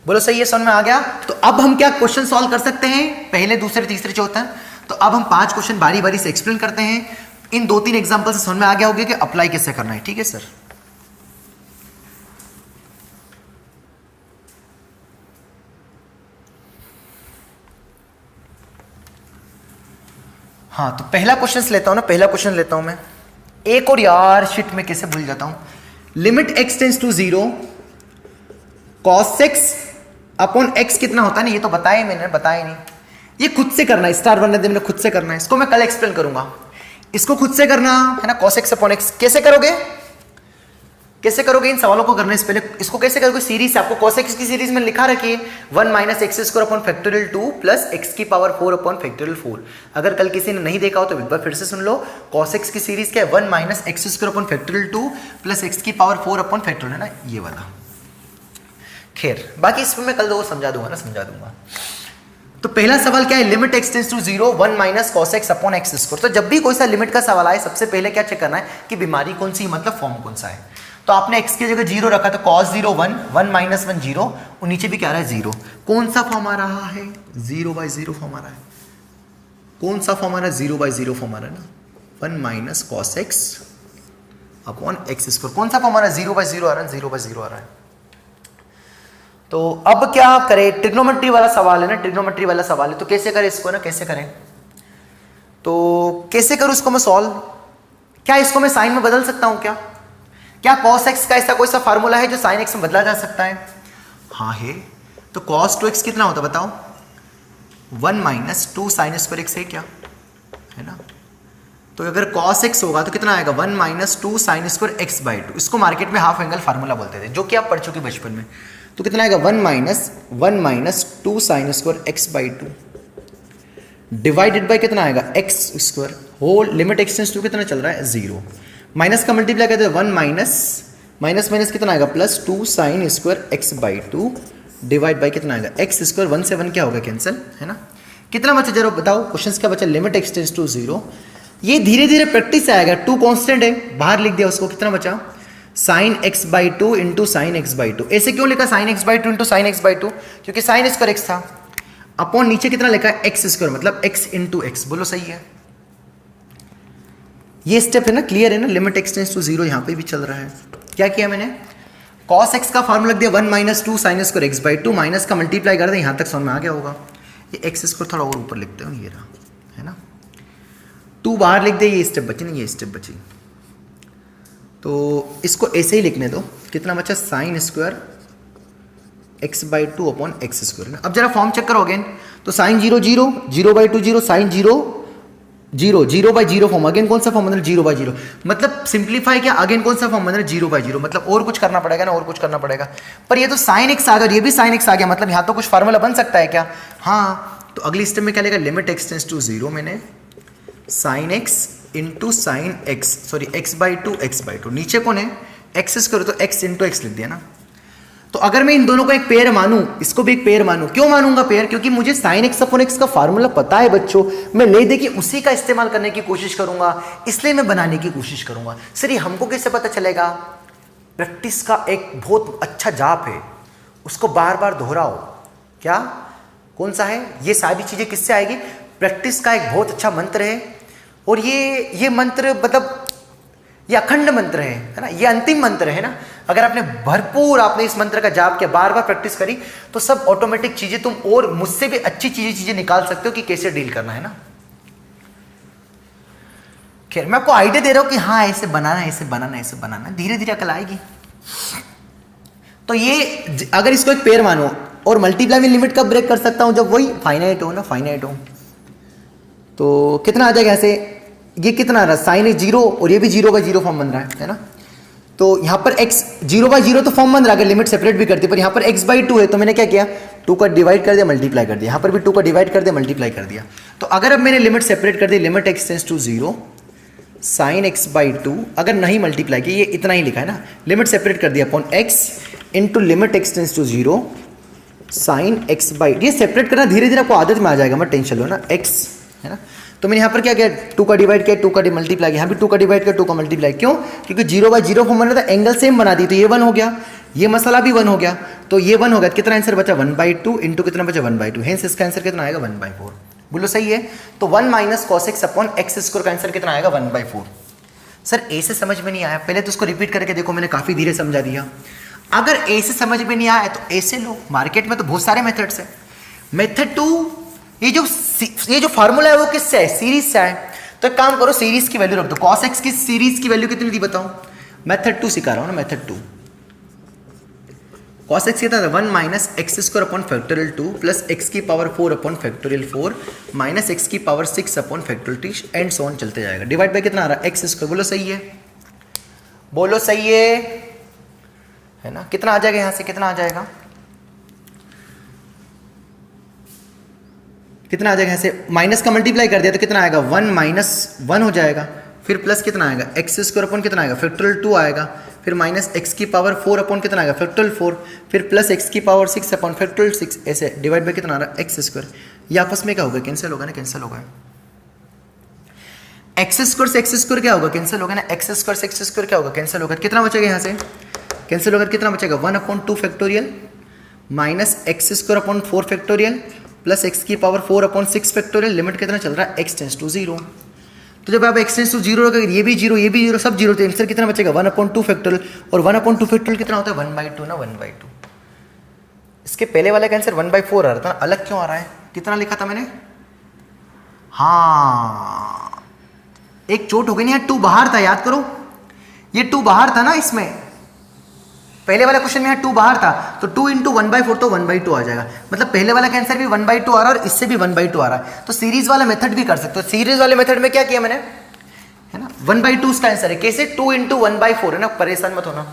बोलो सही है, समझ में आ गया? तो अब हम क्या क्वेश्चन सॉल्व कर सकते हैं? पहले, दूसरे, तीसरे, चौथा। तो अब हम 5 क्वेश्चन बारी बारी से एक्सप्लेन करते हैं। इन 2-3 एग्जांपल से समझ में आ गया होगा कि अप्लाई कैसे करना है। ठीक है सर। हाँ, तो पहला क्वेश्चन लेता हूं ना, पहला क्वेश्चन लेता हूं मैं। एक और यार शिट में कैसे भूल जाता हूं। Limit x tends to 0 cos x upon x कितना होता है ना, ये तो बताया मैंने, बताया नहीं। ये खुद से करना है, स्टार बनने दे, मैंने खुद से करना है। इसको मैं कल एक्सप्लेन करूंगा। इसको खुद से करना है ना, cos x अपॉन x। कैसे करोगे, कैसे करोगे इन सवालों को करने से पहले इसको कैसे करोगे, सीरीज से। आपको cos x की सीरीज में लिखा रखी है 1 minus x square upon factorial 2 plus x की पावर 4 अपॉन फैक्टोरियल 4। अगर कल किसी ने नहीं देखा हो तो एक बार फिर से सुन लो। cos x की सीरीज क्या है, 1 minus x square upon factorial 2 plus x की पावर 4 अपॉन फैक्टोरियल, है ना, ये वाला। खैर बाकी इसमें मैं कल दो समझा दूंगा ना, समझा दूंगा। तो पहला सवाल क्या है, limit x tends to 0 1 minus cos x upon x square. तो जब भी कोई सा लिमिट का सवाल आए सबसे पहले क्या चेक करना है कि बीमारी कौन सी, मतलब फॉर्म कौन सा है। तो आपने x की जगह 0 रखा तो cos 0 1 1 माइनस 1 0 और नीचे भी क्या आ रहा है 0। कौन सा फॉर्म आ रहा है, 0/0 फॉर्म आ रहा है। कौन सा फॉर्म आ रहा है, 0/0 फॉर्म आ रहा है ना, 1 minus cos x upon x square. कौन सा फॉर्म आ रहा है, 0/0 आ रहा है, 0/0 आ रहा है। तो अब क्या करें, ट्रिग्नोमेट्री वाला सवाल है ना, ट्रिग्नोमेट्री वाला सवाल है। तो कैसे करें इसको ना, कैसे करें, तो कैसे करूं इसको मैं सॉल्व। क्या इसको मैं साइन में बदल सकता हूं क्या, क्या cos x का ऐसा कोई सा फार्मूला है जो sin x में बदला जा सकता है। हाँ है। तो cos 2x कितना होता है बताओ, 1 माइनस 2 साइन स्क्वायर x है क्या, है ना। तो अगर cos x होगा तो कितना आएगा, 1 minus 2 sine square x by 2। इसको मार्केट में हाफ एंगल फार्मूला बोलते थे, जो कि आप पढ़ चुके बचपन में। तो कितना आएगा, 1 minus 2 sine square x by 2 divided by कितना आएगा, x square whole limit x tends to कितना चल रहा है 0। माइनस का मल्टीप्लाई करते हैं 1 माइनस कितना आएगा plus 2 sine square x by 2 divide by कितना आएगा x स्क्वायर। 1 से 1 क्या होगा, कैंसिल, है ना। कितना बचा जरा बताओ, क्वेश्चन क्या बचा, लिमिट x टेंस टू 0। ये धीरे धीरे प्रैक्टिस से आएगा। 2 कांस्टेंट है, बाहर लिख दिया उसको, कितना बचा sine x by 2 into sine x by 2। ऐसे क्यों लिखा sine x by 2 into sine x by 2, क्योंकि साइन स्क्वायर x था। अपॉन नीचे कितना लिखा है x स्क्वायर, मतलब x इंटू एक्स। बोलो सही है, ये स्टेप है ना, क्लियर है ना। लिमिट x टेंस टू 0 यहाँ पे भी चल रहा है। क्या किया मैंने, cos x का फॉर्मूला लग दिया 1 minus 2 sine square x by 2, minus का मल्टीप्लाई कर दे, यहाँ तक समझ में आ गया होगा। ये x स्क्वायर थोड़ा और ऊपर लिखते हो, ये रहा, है ना। 2 बाहर लिख दे, ये स्टेप बची ना, ये स्टेप बची। तो इसको ऐसे ही लिखने दो, कितना बचा sign square x by 2 upon x square. अब जरा फॉर्म चेक करो अगेन, तो साइन 0 0 0/2 0 साइन 0 0 0/0 फॉर्म। अगेन कौन सा फॉर्म बन रहा है, 0/0। मतलब सिंप्लीफाई किया, अगेन कौन सा फॉर्म बन रहा है, 0/0। मतलब और कुछ करना पड़ेगा ना, और कुछ करना पड़ेगा। पर ये तो साइन x आ गया, ये भी साइन x आ गया, मतलब यहाँ तो कुछ फार्मूला बन सकता है क्या। हाँ, तो अगली स्टेप में क्या लेगा, लिमिट x टेंस टू 0 मैंने sine x into sine x, sorry x by 2 x by 2। नीचे कौन है x स्क्वायर, तो x इंटू एक्स लिख दिया ना। तो अगर मैं इन दोनों को एक पेयर मानूं, इसको भी एक पेयर मानूं, क्यों मानूंगा पेयर, क्योंकि मुझे साइन एक्स अपॉन एक्स का फार्मूला पता है बच्चों। मैं ले दे के उसी का इस्तेमाल करने की कोशिश करूंगा, इसलिए मैं बनाने की कोशिश करूंगा। सर ये हमको कैसे पता चलेगा, प्रैक्टिस का एक बहुत अच्छा जाप है, उसको बार बार दोहराओ। क्या, कौन सा है, ये सारी चीजें किससे आएगी, प्रैक्टिस का एक बहुत अच्छा मंत्र है। और ये मंत्र मतलब ये अखंड मंत्र है ना, ये अंतिम मंत्र है ना। अगर आपने भरपूर आपने इस मंत्र का जाप किया, बार बार प्रैक्टिस करी, तो सब ऑटोमेटिक चीजें तुम और मुझसे भी अच्छी चीजें निकाल सकते हो कि कैसे डील करना है ना। खैर मैं आपको आइडिया दे रहा हूं कि हाँ ऐसे बनाना, ऐसे बनाना, ऐसे बनाना, धीरे धीरे अकल आएगी। तो ये अगर इसको एक पेयर मानो, और मल्टीप्लाई में लिमिट कब ब्रेक कर सकता हूं, जब वही फाइनाइट हो ना, फाइनाइट हो। तो कितना आ जाएगा ऐसे, ये कितना आ रहा है साइन 0 और ये भी 0/0 फॉर्म बन रहा है ना। तो यहाँ पर x 0/0 तो फॉर्म बन रहा है, लिमिट सेपरेट भी करती है, पर यहाँ पर x बाई 2 है, तो मैंने क्या किया 2 का डिवाइड कर दिया, मल्टीप्लाई कर दिया। यहाँ पर भी 2 का डिवाइड कर दिया, मल्टीप्लाई कर दिया। तो अगर अब मैंने लिमिट सेपरेट कर दी, limit x tends to 0 sine x by 2, अगर नहीं मल्टीप्लाई किया, ये इतना ही लिखा है ना, लिमिट सेपरेट कर दिया upon x into limit x tends to 0 sine x by, ये सेपरेट करना धीरे धीरे आपको आदत में आ जाएगा, मत टेंशन लो ना, x है ना। तो मैंने यहाँ पर क्या किया, 2 का डिवाइड किया, 2 का मल्टीप्लाई किया, यहाँ भी 2 का डिवाइड किया, 2 का मल्टीप्लाई। क्यों, क्योंकि 0/0 फॉर्म बना था, एंगल सेम बना दी, तो ये 1 हो गया, ये मसाला भी 1 हो गया, तो ये 1 हो गया। कितना आंसर बचा 1/2 इंटू कितना बचा 1/2, हेंस इसका आंसर कितना आएगा 1/4। बोलो सही है। तो 1 minus cos x upon x square का आंसर कितना आएगा 1/4। सर ए से समझ में नहीं आया, पहले तो उसको रिपीट करके देखो, मैंने काफी धीरे समझा दिया। अगर ए से समझ में नहीं आया तो ए से लो, मार्केट में तो बहुत सारे मेथड्स है। मेथड 2, ये जो फार्मूला है वो किससे है, सीरीज से है। तो एक काम करो, सीरीज की वैल्यू रख दो। कॉस एक्स की सीरीज की वैल्यू कितनी थी बताओ, मेथड 2 सिखा रहा हूं ना, मेथड 2। कॉस एक्स कितना था 1 minus x square upon factorial 2 plus x की power 4 upon factorial 4 minus x की power 6 upon factorial 3 and so on चलते जाएगा। डिवाइड बाय कितना आ रहा है एक्स स्क्वायर। बोलो सही है, बोलो सही है ना। कितना आ जाएगा यहां से, कितना आ जाएगा, कितना आ जाएगा यहां से, माइनस का मल्टीप्लाई कर दिया तो कितना आएगा 1 माइनस 1 हो जाएगा, फिर प्लस कितना आएगा एक्स स्क्वायर अपॉन कितना आएगा फैक्टोरियल 2 आएगा, फिर माइनस एक्स की पावर 4 अपॉन कितना आएगा फैक्टोरियल 4, फिर प्लस एक्स की पावर 6 अपॉन फैक्टोरियल 6, ऐसे डिवाइड बाय कितना आ रहा है एक्स स्क्वायर। ये आपस में क्या होगा, कैंसिल होगा ना, कैंसिल होगा। एक्स स्क्वायर से एक्स स्क्वायर क्या होगा, कैंसिल होगा ना। एक्स स्क्वायर से एक्स स्क्वायर क्या होगा, कैंसिल होगा। कितना बचेगा यहाँ से, कैंसिल होकर कितना बचेगा 1/2 factorial minus x square upon 4 factorial plus x की पावर 4 अपॉन 6 फैक्टोरियल। लिमिट कितना चल रहा है एक्स टेंस टू 0। तो जब आप एक्स टेंस टू 0 रखोगे, ये भी 0 ये भी 0 सब 0, तो आंसर कितना बचेगा 1/2 फैक्टोरियल। और 1/2 फैक्टोरियल कितना होता है 1/2 ना, 1/2। इसके पहले वाला का आंसर 1/4 आ रहा था, अलग क्यों आ रहा है, कितना लिखा था मैंने, हाँ एक चोट हो गई ना, 2 बाहर था, याद करो ये 2 बाहर था ना, इसमें पहले वाला क्वेश्चन में यहाँ 2 बाहर था, तो 2 इंटू 1/4 तो 1/2 आ जाएगा। मतलब पहले वाला का आंसर भी 1/2 आ रहा है और इससे भी 1/2 आ रहा है। तो सीरीज वाला मेथड भी कर सकते हो। सीरीज वाले मेथड में क्या किया मैंने, है ना 1/2 उसका आंसर है। कैसे, 2 इंटू 1/4 है ना, परेशान मत होना।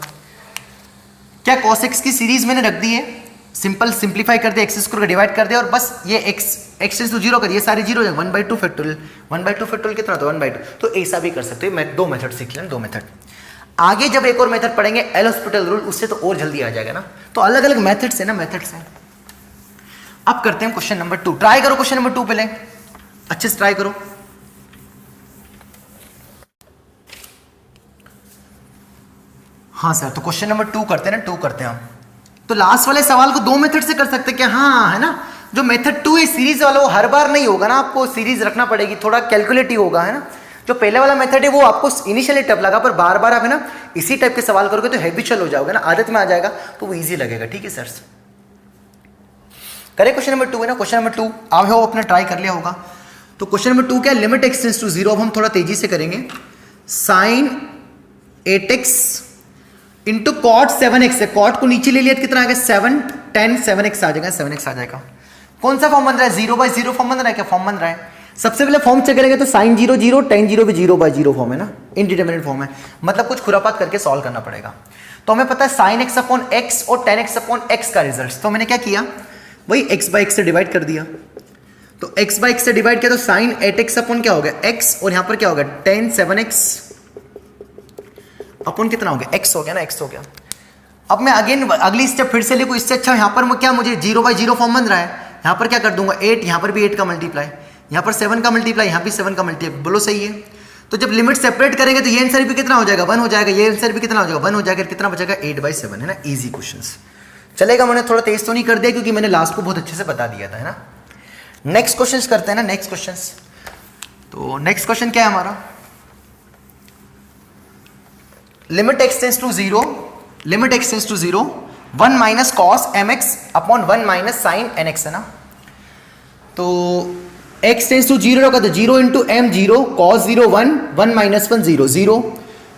क्या cos x की सीरीज मैंने रख दी है, सिंपल सिंप्लीफाई कर दिया, एक्स स्क्वायर का डिवाइड कर दिया और बस ये एक्स टू 0 कर, ये सारे 0 हो जाएगा 1/2 फैक्टोरियल। 1/2 फैक्टोरियल कितना होता है 1/2। तो ऐसा भी कर सकते हो। मैं 2 मेथड सीख लेना, 2 मेथड। आगे जब एक और मेथड पढ़ेंगे एल हॉस्पिटल रूल, उससे तो और जल्दी आ जाएगा ना। तो अलग अलग मेथड्स है ना, मेथड्स हैं। अब करते हैं क्वेश्चन नंबर 2। ट्राई करो क्वेश्चन नंबर 2 पहले अच्छे से ट्राई करो। हाँ सर, तो क्वेश्चन नंबर 2 करते हैं ना, 2 करते हैं हम। तो लास्ट वाले सवाल को 2 मेथड से कर सकते हैं क्या, हाँ है ना। जो मेथड 2 है सीरीज वाला, वो हर बार नहीं होगा ना, आपको सीरीज रखना पड़ेगी, थोड़ा कैलकुलेटिव होगा, है ना। जो पहले वाला मेथड है वो आपको इनिशियली टफ लगा, पर बार बार आप है ना इसी टाइप के सवाल करोगे तो हैबिचुअल हो जाओगे ना, आदत में आ जाएगा, तो वो इजी लगेगा। ठीक है सर, करें क्वेश्चन नंबर 2 है ना। क्वेश्चन नंबर 2 आप हो अपने ट्राई कर लिया होगा। तो क्वेश्चन नंबर 2 क्या है, लिमिट एक्स टेंड्स टू 0। अब हम थोड़ा तेजी से करेंगे। Sign 8x into cot 7x है, कॉट को नीचे ले लिया तो कितना आ गया 7 10 7x आ जाएगा, 7x आ जाएगा। कौन सा फॉर्म बन रहा है, 0/0 फॉर्म बन रहा है, क्या फॉर्म बन रहा है। सबसे पहले फॉर्म चेक करेंगे तो साइन 0 0 tan 0 भी 0/0 फॉर्म है ना, इनडिटरमिनेट फॉर्म है, मतलब कुछ खुरापात करके सॉल्व करना पड़ेगा। तो हमें पता है साइन x अपॉन x और tan x अपॉन x का रिजल्ट। तो मैंने क्या किया, वही x/x से डिवाइड कर दिया। तो x/x से डिवाइड किया तो साइन 8x अपॉन क्या हो गया x, और यहां पर क्या हो गया tan 7x अपॉन कितना हो गया x हो गया ना, x हो गया। अब मैं अगेन अगली स्टेप फिर से लिखूं, इससे अच्छा यहां पर क्या मुझे 0/0 फॉर्म बन रहा है, यहां पर क्या कर दूंगा 8, यहां पर भी 8 का मल्टीप्लाई, यहां पर 7 का मल्टीप्लाई, यहां भी 7 का मल्टीप्लाई। बोलो सही है। तो जब लिमिट सेपरेट करेंगे तो ये आंसर भी कितना हो जाएगा 1 हो जाएगा, ये आंसर भी कितना हो जाएगा 1 हो जाएगा, कितना बचेगा 8/7 है ना। इजी क्वेश्चंस चलेगा। मैंने थोड़ा तेज तो नहीं कर दिया क्योंकि मैंने लास्ट को बहुत अच्छे से बता दिया था, है ना। नेक्स्ट क्वेश्चंस करते हैं ना, नेक्स्ट क्वेश्चंस। तो नेक्स्ट क्वेश्चन क्या है हमारा, limit x tends to 0, limit x tends to 0 1 minus cos mx upon 1 minus sine nx है ना। तो x टेंड्स टू 0 रखा तो 0 into m 0, cos 0 1, 1 minus 1 0 0।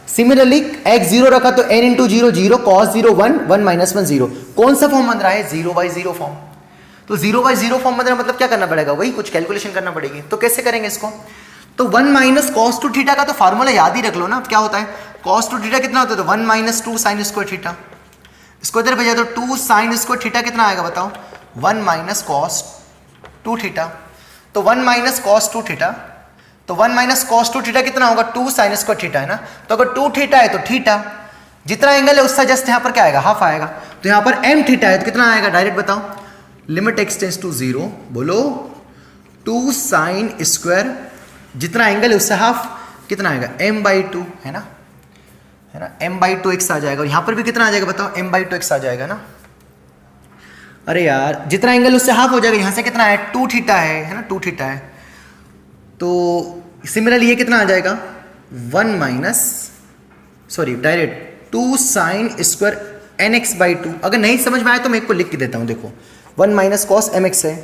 Similarly x 0 रखा तो n इंटू 0 0, cos 0 1, 1 माइनस 1 0। कौन सा फॉर्म बन रहा है 0/0 फॉर्म। तो 0/0 फॉर्म बन रहा है, मतलब क्या करना पड़ेगा, वही कुछ कैलकुलेशन करना पड़ेगी। तो कैसे करेंगे इसको, तो 1 माइनस कॉस टू थीटा का तो फार्मूला याद ही रख लो ना। क्या होता है कॉस टू थीटा कितना होता है, तो 1 माइनस 2 साइन स्क्वायर थीटा। इसको इधर भेजा तो 2 साइन स्क्वायर थीटा कितना आएगा बताओ, 1 माइनस कॉस 2 थीटा। तो 1 माइनस कॉस 2 थीटा, तो 1 माइनस कॉस 2 थीटा कितना होगा 2 साइन स्क्वायर थीटा है ना। तो अगर 2 थीटा है तो थीटा जितना एंगल है उसका जस्ट यहाँ पर क्या आएगा हाफ आएगा। तो यहाँ पर m थीटा है तो कितना आएगा, डायरेक्ट बताओ। लिमिट x टेंड्स टू 0, बोलो 2 साइन स्क्वायर, जितना एंगल है उससे हाफ, कितना आएगा m/2 है ना, है ना, m/2x आ जाएगा। और यहाँ पर भी कितना आ जाएगा बताओ, m/2x आ जाएगा ना। अरे यार जितना एंगल उससे हाफ हो जाएगा, यहाँ से कितना है 2 थीटा है ना, 2 थीटा है। तो सिमिलरली ये कितना आ जाएगा 1 minus sorry direct 2 sine square nx by 2। अगर नहीं समझ में आए तो मैं एक को लिख के देता हूँ, देखो 1 माइनस कॉस mx है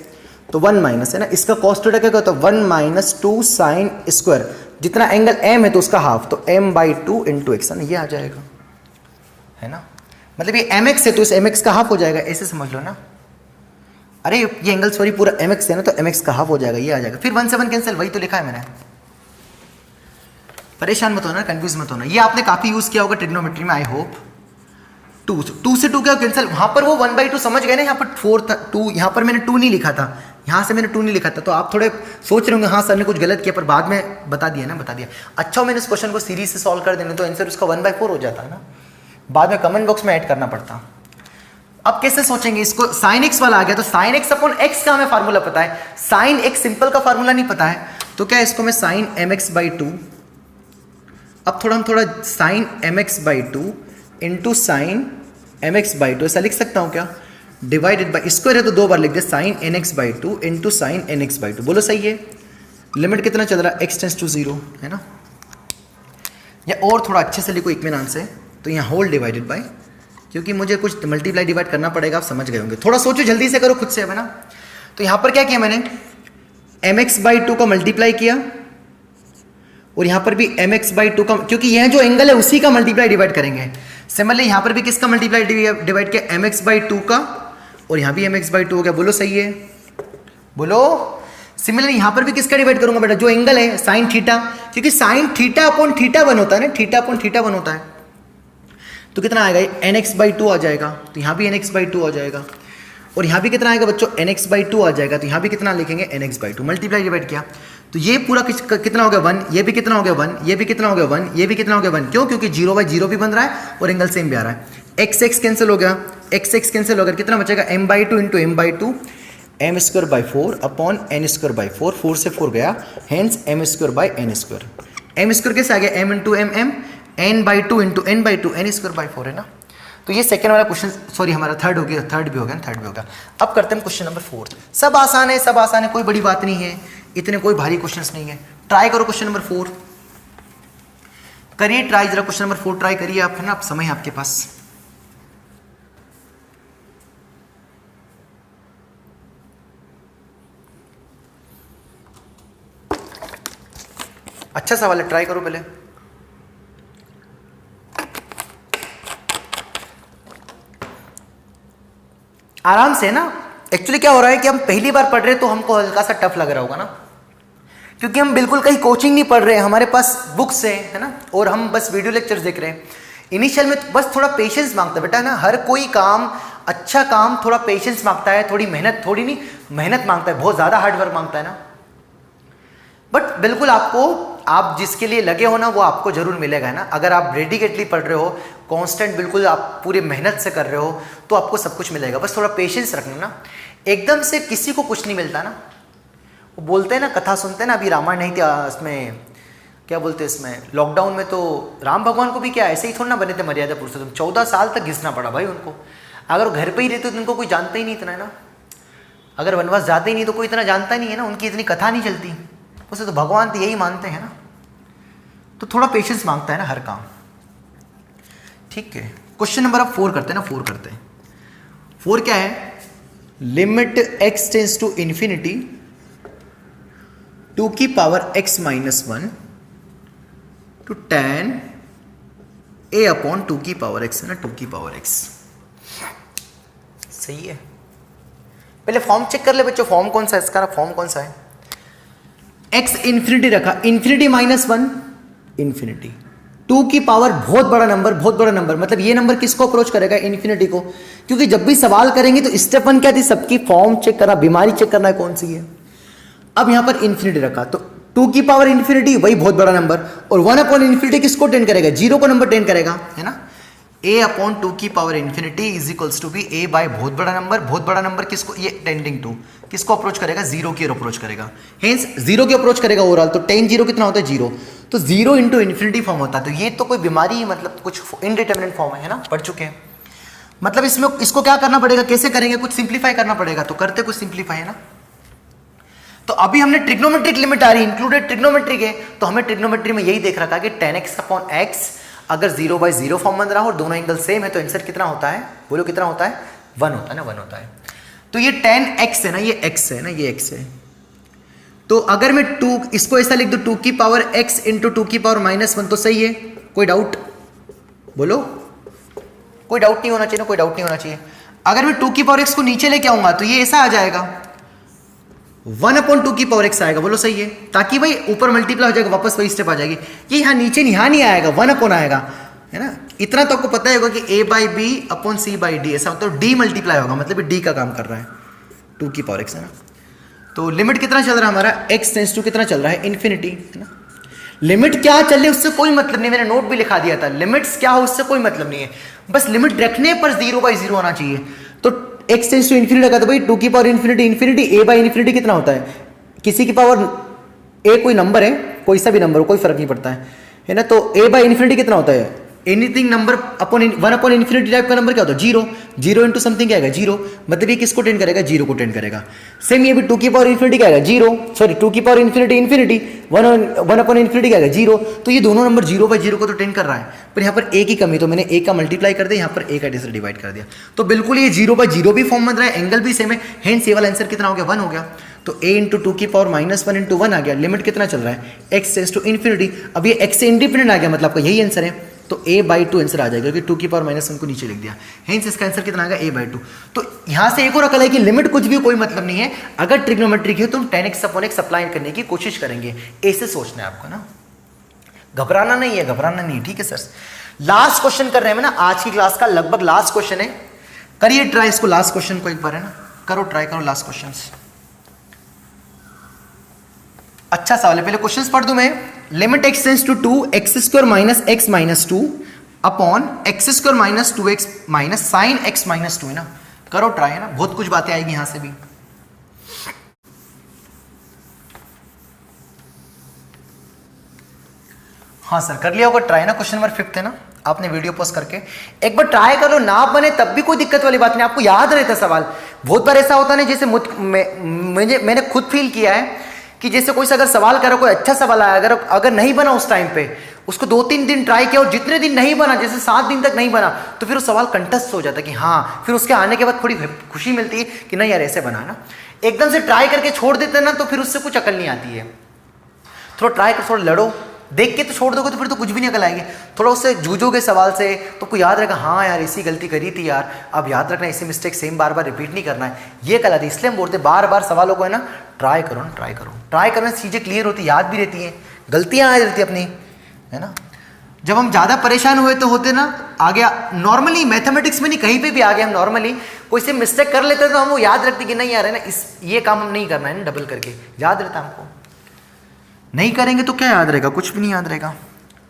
तो 1 माइनस है ना, इसका कॉस थीटा क्या होता है 1 माइनस 2 साइन स्क्वायर, जितना एंगल m है तो उसका हाफ, तो m बाई 2 इंटू एक्स है ना, ये आ जाएगा है ना। मतलब ये mx है तो इस mx का हाफ हो जाएगा, ऐसे समझ लो ना। अरे ये एंगल सॉरी पूरा mx है ना, तो mx का हाफ हो जाएगा, ये आ जाएगा। फिर 1 से 1 कैंसिल, वही तो लिखा है मैंने, परेशान मत होना, कंफ्यूज मत होना। ये आपने काफी यूज किया होगा ट्रिग्नोमेट्री में, आई होप। 2 से 2 क्या कैंसिल, वहां पर वो 1/2 समझ गए ना, यहाँ पर 4 था 2, यहाँ पर मैंने 2 नहीं लिखा था, यहाँ से मैंने 2 नहीं लिखा था, तो आप थोड़े सोच रहे होंगे हाँ सर ने कुछ गलत किया, पर बाद में बता दिया ना, बता दिया। अच्छा मैंने इस क्वेश्चन को सीरीज से सॉल्व कर देने तो आंसर उसका 1/4 हो जाता है ना, बाद में कमेंट बॉक्स में ऐड करना पड़ता। अब कैसे सोचेंगे इसको, साइन एक्स वाला आ गया तो साइन एक्स अपॉन एक्स का हमें फार्मूला पता है, साइन एक्स सिंपल का फार्मूला नहीं पता है, तो क्या इसको मैं साइन mx बाई 2, अब हम थोड़ा sine mx by 2 into sine mx by 2 ऐसा लिख सकता हूँ क्या, डिवाइडेड बाई स्क्वायर है तो 2 बार लिख दे, sine nx by 2 into sine nx by 2। बोलो सही है। लिमिट कितना चल रहा है, x टेंस टू 0 है ना, या और थोड़ा अच्छे से लिखो इत्मीनान से, तो यहाँ होल डिवाइडेड बाई, क्योंकि मुझे कुछ मल्टीप्लाई डिवाइड करना पड़ेगा, आप समझ गए होंगे, थोड़ा सोचो जल्दी से करो खुद से, है ना। तो यहाँ पर क्या किया मैंने, mx बाई 2 का मल्टीप्लाई किया, और यहाँ पर भी mx बाई 2 का, क्योंकि यह जो एंगल है उसी का मल्टीप्लाई डिवाइड करेंगे। सिमिलरली यहाँ पर भी किसका मल्टीप्लाई डिवाइड किया, mx बाई 2 का, और यहाँ भी mx बाई 2 हो गया। बोलो सही है, बोलो। सिमिलरली यहाँ पर भी किसका डिवाइड करूंगा बेटा, जो एंगल है साइन थीटा, क्योंकि साइन थीटा अपॉन थीटा 1 होता है ना, थीटा अपॉन थीटा 1 होता है, तो कितना आएगा nx बाई 2 आ जाएगा, तो यहाँ भी nx बाई 2 आ जाएगा, और यहाँ भी कितना आएगा बच्चों nx बाई 2 आ जाएगा, तो यहाँ भी कितना लिखेंगे nx बाई 2, मल्टीप्लाई डिवाइड किया, तो ये पूरा कितना हो गया 1, ये भी कितना हो गया 1, ये भी कितना हो गया 1, ये भी कितना हो गया 1, क्यों, क्योंकि 0/0 भी बन रहा है और एंगल सेम भी आ रहा है। x कैंसिल हो गया, x कैंसिल हो गया, कितना बचेगा m by 2 into m by 2, m square by 4 upon n square by 4, 4 से 4 गया, hence m square by n square, m square कैसे आ गया, m into m m, n by 2 into n by 2, n square by 4 है ना। तो ये सेकंड वाला क्वेश्चन, सॉरी हमारा थर्ड हो गया, थर्ड भी हो गया। अब करते हैं क्वेश्चन नंबर 4। सब आसान है, सब आसान है, कोई बड़ी बात नहीं है, इतने कोई भारी क्वेश्चंस नहीं है। ट्राई करो क्वेश्चन नंबर 4, करिए ट्राई, जरा क्वेश्चन नंबर 4 ट्राई करिए आप, है ना, आप समय है आपके पास। अच्छा सवाल है, ट्राई करो पहले। आराम से ना, एक्चुअली क्या हो रहा है कि हम पहली बार पढ़ रहे हैं तो हमको हल्का सा टफ लग रहा होगा ना, क्योंकि हम बिल्कुल कहीं कोचिंग नहीं पढ़ रहे हैं, हमारे पास बुक्स है ना, और हम बस वीडियो लेक्चर्स देख रहे हैं। इनिशियल में बस थोड़ा पेशेंस मांगता है बेटा, ना हर कोई काम, अच्छा काम थोड़ा पेशेंस मांगता है, थोड़ी मेहनत, थोड़ी नहीं मेहनत मांगता है, बहुत ज़्यादा हार्डवर्क मांगता है ना। बट बिल्कुल आपको, आप जिसके लिए लगे हो ना वो आपको जरूर मिलेगा, है ना। अगर आप डेडिकेटली पढ़ रहे हो, कांस्टेंट बिल्कुल आप पूरे मेहनत से कर रहे हो, तो आपको सब कुछ मिलेगा, बस थोड़ा पेशेंस रखना ना। एकदम से किसी को कुछ नहीं मिलता ना, वो बोलते हैं ना, कथा सुनते हैं ना, अभी रामायण नहीं थी, इसमें क्या बोलते हैं, इसमें लॉकडाउन में तो राम भगवान को भी क्या ऐसे ही थोड़ा ना बने थे मर्यादा पुरुषोत्तम, 14 साल तक घिसना पड़ा भाई उनको। अगर घर पे ही रहते तो उनको कोई जानता ही नहीं इतना, है ना। अगर वनवास जाते ही नहीं तो कोई इतना जानता नहीं है ना, उनकी इतनी कथा नहीं चलती, उसे तो भगवान तो यही मानते हैं ना। तो थोड़ा पेशेंस मांगता है ना हर काम, ठीक है। क्वेश्चन नंबर अब 4 करते हैं ना, 4 करते हैं। 4 क्या है, limit x tends to infinity 2 की power x minus 1 to tan a upon 2 की पावर x है ना, 2 की पावर x। सही है, पहले फॉर्म चेक कर ले बच्चों, फॉर्म कौन सा है इसका, फॉर्म कौन सा है। x इंफिनिटी रखा, इंफिनिटी माइनस 1 इंफिनिटी, 2 की पावर बहुत बड़ा नंबर, बहुत बड़ा नंबर, मतलब ये नंबर किसको अप्रोच करेगा, इन्फिनिटी को। क्योंकि जब भी सवाल करेंगे तो स्टेप 1 क्या थी, सबकी फॉर्म चेक करना, बीमारी चेक करना है कौन सी है। अब यहां पर इन्फिनिटी रखा, तो 2 की पावर इन्फिनिटी वही बहुत बड़ा नंबर, और 1 अपॉन इन्फिनिटी किसको टेंड करेगा, 0 को नंबर टेंड करेगा, है ना। a अपॉन 2 की power infinity is equals to be a by बहुत बड़ा नंबर, बहुत बड़ा नंबर किसको, ये टेंडिंग टू किसको अप्रोच करेगा, 0 की ओर अप्रोच करेगा, हेंस 0 की अप्रोच करेगा ओवरऑल, तो tan 0 कितना होता है 0, तो 0 इंटू इन्फिनिटी फॉर्म होता है। तो ये तो कोई बीमारी, मतलब कुछ इनडिटर्मिनेट फॉर्म है ना, पढ़ चुके हैं। मतलब इसमें इसको क्या करना पड़ेगा, कैसे करेंगे, कुछ सिंप्लीफाई करना पड़ेगा, तो करते कुछ सिंप्लीफाई है ना। तो अभी हमने ट्रिग्नोमेट्रिक लिमिट आ रही है, इंक्लूडेड ट्रिग्नोमेट्रिक है, तो हमें ट्रिग्नोमेट्री में यही देख रखा है कि tan x अपॉन एक्स अगर 0/0 फॉर्म बन रहा हो और दोनों एंगल सेम है तो आंसर कितना होता है, बोलो कितना होता है, 1 होता है ना, 1 होता है। तो ये tan x है ना, ये x है ना, ये x है। तो अगर मैं 2 इसको ऐसा लिख दूं 2 की पावर x इंटू 2 की पावर -1 तो सही है, कोई डाउट, बोलो कोई डाउट नहीं होना चाहिए ना, कोई डाउट नहीं होना चाहिए। अगर मैं 2 की पावर x को नीचे लेके आऊंगा तो ये ऐसा आ जाएगा 1/2 की पावर x आएगा, बोलो सही है, ताकि भाई ऊपर मल्टीप्लाई हो जाएगा, वापस वही स्टेप आ जाएगी। ये यहाँ नीचे नहीं आएगा, 1 आएगा, है ना। इतना तो आपको पता ही होगा कि a/b अपॉन c/d, ऐसा मतलब d मल्टीप्लाई होगा, मतलब d का काम कर रहा है, 2 की पावर x है ना। तो लिमिट कितना चल रहा है हमारा, x टेंड्स टू कितना चल रहा है, इन्फिनिटी, है ना। लिमिट क्या चल रही है उससे कोई मतलब नहीं, मैंने नोट भी लिखा दिया था, लिमिट्स क्या हो उससे कोई मतलब नहीं है, बस लिमिट रखने पर 0/0 होना चाहिए। तो x टेंड्स टू इन्फिनिटी रखा तो भाई 2 की पावर इन्फिनिटी a/इन्फिनिटी कितना होता है, किसी की पावर a कोई नंबर है, कोई सा भी नंबर हो, कोई फर्क नहीं पड़ता है ना। तो a/इन्फिनिटी कितना होता है, एनीथिंग नंबर अपॉन 1/इन्फिनिटी टाइप का नंबर क्या होता है, 0 इंटू समथिंग क्या आएगा, 0, मतलब ये किसको टेंड करेगा, 0 को टेंड करेगा। सेम ये भी 2 की पावर इन्फिनिटी क्या आएगा, 2 की पावर इन्फिनिटी 1/इन्फिनिटी क्या आएगा, 0। तो ये दोनों नंबर 0/0 को तो टेंड कर रहा है, पर यहाँ पर a की कमी, तो मैंने a का मल्टीप्लाई कर दिया, यहाँ पर a का डिवाइड कर दिया, तो बिल्कुल ये 0/0 भी फॉर्म बन रहा है, एंगल भी सेम है, हेंस ये वाला आंसर कितना हो गया, 1 हो गया। तो a इंटू 2 की पावर -1 इंटू 1 आ गया। लिमिट कितना चल रहा है, x टेंड्स टू इन्फिनिटी, अब ये x से इंडिपेंडेंट आ गया, मतलब आपका यही आंसर है, तो a/2 आंसर आ जाएगा, क्योंकि 2 की पावर -1 को नीचे लिख दिया, हेंस इसका आंसर कितना आ गया, a/2। तो यहाँ से एक और अकल है कि लिमिट कुछ भी कोई मतलब नहीं है, अगर ट्रिग्नोमेट्रिक है तो हम tan x upon x apply करने की कोशिश करेंगे, ऐसे सोचना है आपको ना, घबराना नहीं है, ठीक है सर। लास्ट क्वेश्चन कर रहे हैं ना आज की क्लास का, लगभग लास्ट क्वेश्चन है, करिए ट्राई इसको, लास्ट क्वेश्चन को एक बार, है ना, करो ट्राई करो लास्ट क्वेश्चन। अच्छा सवाल है, पहले क्वेश्चंस पढ़ दूं मैं। Limit x tends to 2 x² - x - 2 upon x² - 2x minus sine x - 2, है ना, करो ट्राई, है ना, बहुत कुछ बातें आएगी यहां से भी। हाँ सर कर लिया होगा ट्राई ना, क्वेश्चन नंबर 5 है ना, आपने वीडियो पोस्ट करके एक बार ट्राई कर लो, ना बने तब भी कोई दिक्कत वाली बात नहीं, आपको याद रहता सवाल। बहुत बार ऐसा होता है जैसे मैंने खुद फील किया है कि जैसे कोई सा अगर सवाल करो, कोई अच्छा सवाल आया, अगर नहीं बना उस टाइम पे, उसको 2-3 दिन ट्राई किया और जितने दिन नहीं बना, जैसे 7 दिन तक नहीं बना, तो फिर वो सवाल कंठस्थ हो जाता है कि हाँ, फिर उसके आने के बाद थोड़ी खुशी मिलती है कि नहीं यार ऐसे बना ना। एकदम से ट्राई करके छोड़ देते हैं ना, तो फिर उससे कुछ अकल नहीं आती है। थोड़ा ट्राई कर, थोड़ा लड़ो, देख के तो छोड़ दोगे तो फिर तो कुछ भी नहीं अकल आएगी, थोड़ा उससे जूझोगे सवाल से तो कोई याद रहेगा, हाँ यार इसी गलती करी थी यार, अब याद रखना इसी मिस्टेक सेम बार बार रिपीट नहीं करना है, ये कल आती है। इसलिए हम बोलते हैं बार बार सवालों को, है ना, ट्राई करो ना, ट्राई करने से चीज़ें क्लियर होती, याद भी रहती हैं, गलतियाँ आ जाती है अपनी, है ना। जब हम ज़्यादा परेशान हुए तो होते ना आगे, नॉर्मली मैथमेटिक्स में नहीं कहीं पे भी आगे हम नॉर्मली कोई से मिस्टेक कर लेते हैं तो हम वो याद रखते कि नहीं यार, है ना, ये काम हम नहीं करना है ना, डबल करके याद रहता हमको। नहीं करेंगे तो क्या याद रहेगा, कुछ भी नहीं याद रहेगा।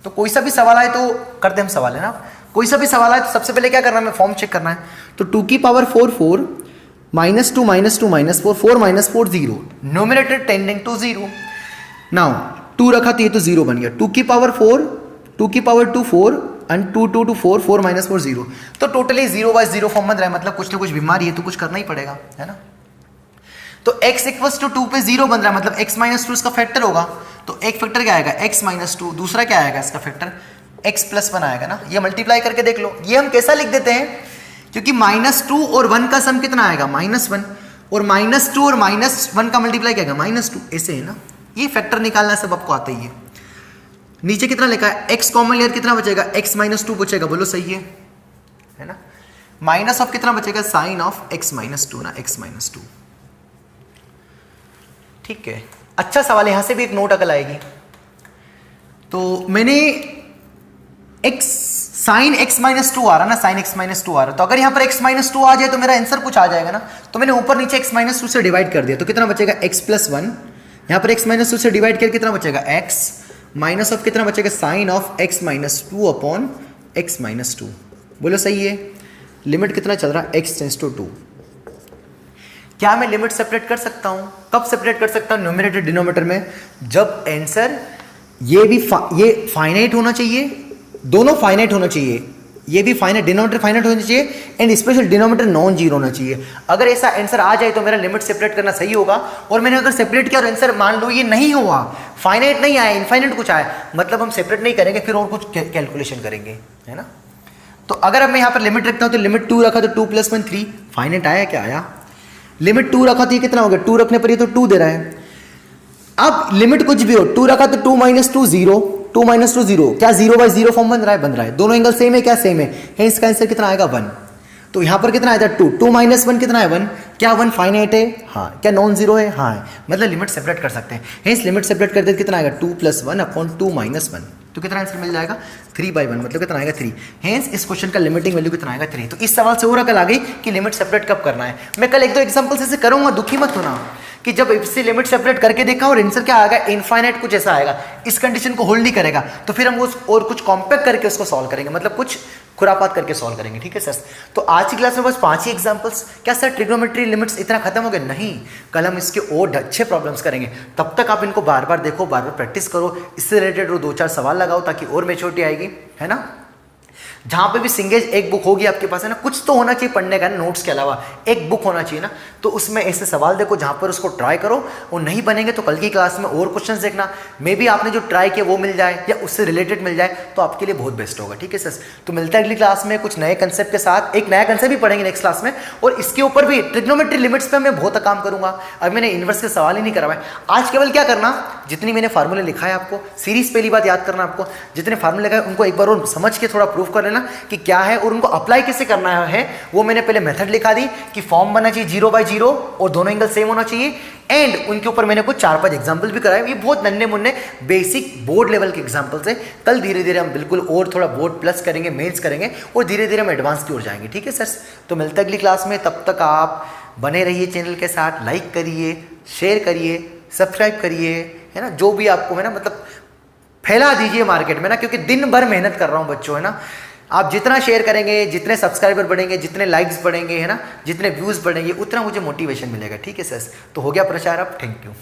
तो कोई सा भी सवाल आए तो करते हम सवाल, है ना, कोई सा भी सवाल आए तो सबसे पहले क्या करना है, हमें फॉर्म चेक करना है। तो 2 की power 4 4 -2 -2 -4 4 -4 0, numerator tending to 0। Now 2 रखा तो ये तो 0 बन गया, 2 की पावर 4 2 की पावर 2 4 एंड 2 2 2 4 4 -4 0, तो टोटली 0/0 फॉर्म बन रहा है, मतलब कुछ ना कुछ बीमारी है तो कुछ करना ही पड़ेगा, है ना। तो x इक्वल्स टू 2 पे 0 बन रहा है, मतलब x - 2 इसका फैक्टर होगा, तो एक फैक्टर क्या आएगा, x - 2, दूसरा क्या आएगा इसका फैक्टर x + 1 आएगा ना। ये मल्टीप्लाई करके देख लो, ये हम कैसा लिख देते हैं, क्योंकि -2 और 1 का सम कितना आएगा, -1, और -2 और -1 का मल्टीप्लाई क्या आएगा, -2, ऐसे है ना। ये फैक्टर निकालना सब आपको आता ही है। नीचे कितना लिखा है, x कॉमन लेयर कितना बचेगा, x - 2 बचेगा, बोलो सही है ना। माइनस ऑफ कितना बचेगा, साइन ऑफ x - 2 ना, x - 2, ठीक है। अच्छा सवाल, यहां से भी एक नोट अकल आएगी। तो मैंने साइन x - 2 आ रहा ना, साइन x - 2 आ रहा, तो अगर यहां पर x - 2 आ जाए तो मेरा आंसर कुछ आ जाएगा ना। तो मैंने ऊपर नीचे x - 2 से डिवाइड कर दिया, तो कितना बचेगा, x + 1, यहां पर x - 2 से डिवाइड करके कितना बचेगा, x, माइनस ऑफ कितना बचेगा, sine of x - 2 upon x - 2, बोलो सही है। लिमिट कितना चल रहा है, x टेंड्स टू 2। क्या मैं लिमिट सेपरेट कर सकता हूं, कब सेपरेट कर सकता हूं, न्यूमरेटर डिनोमिनेटर में, जब आंसर ये फाइनाइट होना चाहिए, दोनों फाइनाइट होना चाहिए, ये भी फाइनाइट, डिनोमिनेटर फाइनाइट होना चाहिए and special denominator non zero होना चाहिए। अगर ऐसा आंसर आ जाए तो मेरा लिमिट सेपरेट करना सही होगा। और मैंने अगर सेपरेट किया और आंसर मान लो ये नहीं हुआ, फाइनाइट नहीं आया, इनफाइनाइट कुछ आया, मतलब हम सेपरेट नहीं करेंगे, फिर और कुछ कैलकुलेशन करेंगे, है ना। तो अगर अब मैं यहाँ पर लिमिट रखता हूँ तो लिमिट 2 रखा तो 2 + 1 3, फाइनाइट आया क्या आया। लिमिट 2 रखा तो ये कितना हो गया, 2 रखने पर ये तो 2 दे रहा है। अब लिमिट कुछ भी हो, 2 रखा तो 2 - 2 0, 2 - 2 0, क्या 0/0 फॉर्म बन रहा है, दोनों एंगल सेम है, क्या सेम है, इसका आंसर कितना आएगा 1। तो यहां पर कितना आया था 2, 2 - 1 कितना है 1, क्या 1 फाइनाइट है, हाँ, क्या नॉन जीरो है, हाँ है, मतलब लिमिट सेपरेट कर सकते हैं। हेंस लिमिट सेपरेट करते कितना आएगा 2 + 1 / 2 - 1, तो कितना आंसर मिल जाएगा 3/1, मतलब कितना आएगा 3। हेंस इस क्वेश्चन का लिमिटिंग वैल्यू कितना आएगा 3। तो इस सवाल से और अकल आ गई कि लिमिट सेपरेट कब करना है। मैं कल 1-2 एग्जांपल से करूंगा, दुखी मत होना, कि जब इससे लिमिट सेपरेट करके देखा और आंसर क्या आएगा इनफाइनाइट कुछ ऐसा आएगा, इस कंडीशन को होल्ड नहीं करेगा, तो फिर हम उस और कुछ कॉम्पैक्ट करके उसको सॉल्व करेंगे, मतलब कुछ खुरापात करके सॉल्व करेंगे, ठीक है सर। तो आज की क्लास में बस 5 ही एग्जांपल्स। क्या सर ट्रिग्नोमेट्री लिमिट्स इतना खत्म हो गया, नहीं, कल हम इसके और अच्छे प्रॉब्लम्स करेंगे। तब तक आप इनको बार बार देखो, बार बार प्रैक्टिस करो, इससे रिलेटेड 2-4 सवाल लगाओ ताकि और मैच्योरिटी आएगी, है ना। जहां पे भी सिंगेज एक बुक होगी आपके पास, है ना, कुछ तो होना चाहिए पढ़ने का, नोट्स के अलावा एक बुक होना चाहिए ना, तो उसमें ऐसे सवाल देखो जहां पर उसको ट्राई करो। वो नहीं बनेंगे तो कल की क्लास में और क्वेश्चंस देखना, मे बी आपने जो ट्राई किया वो मिल जाए या उससे रिलेटेड मिल जाए, तो आपके लिए बहुत बेस्ट होगा, ठीक है सर। तो मिलता है अगली क्लास में कुछ नए कंसेप्ट के साथ, एक नया कंसेप्ट भी पढ़ेंगे नेक्स्ट क्लास में, और इसके ऊपर भी ट्रिग्नोमेट्री लिमिट्स पे मैं बहुत काम करूंगा। अब मैंने इनवर्स के सवाल ही नहीं करवाए आज, केवल क्या करना, जितनी मैंने फार्मूले लिखा है आपको सीरीज, पहली बात याद करना, आपको जितने फार्मूले लिखा है उनको एक बार और समझ के थोड़ा प्रूफ कर लेना कि क्या है और उनको अप्लाई कैसे करना है। वो मैंने पहले मेथड लिखा दी कि फॉर्म बनना चाहिए 0/0 और दोनों एंगल सेम होना चाहिए, एंड उनके ऊपर मैंने कुछ 4-5 एग्जांपल भी कराए। ये बहुत नन्हे मुन्ने बेसिक बोर्ड लेवल के एग्जांपल्स है। कल धीरे धीरे हम बिल्कुल और थोड़ा बोर्ड प्लस करेंगे, मेंस करेंगे और धीरे धीरे हम एडवांस की ओर जाएंगे, ठीक है सर। तो मिलते हैं अगली क्लास में, तब तक आप बने रहिए चैनल के साथ, लाइक करिए, शेयर करिए, सब्सक्राइब करिए, है ना, जो भी आपको है ना, मतलब फैला दीजिए मार्केट में ना, क्योंकि दिन भर मेहनत कर रहा हूँ बच्चों, है ना। आप जितना शेयर करेंगे, जितने सब्सक्राइबर बढ़ेंगे, जितने लाइक्स बढ़ेंगे, है ना, जितने व्यूज़ बढ़ेंगे, उतना मुझे मोटिवेशन मिलेगा, ठीक है सर। तो हो गया प्रचार अब, थैंक यू।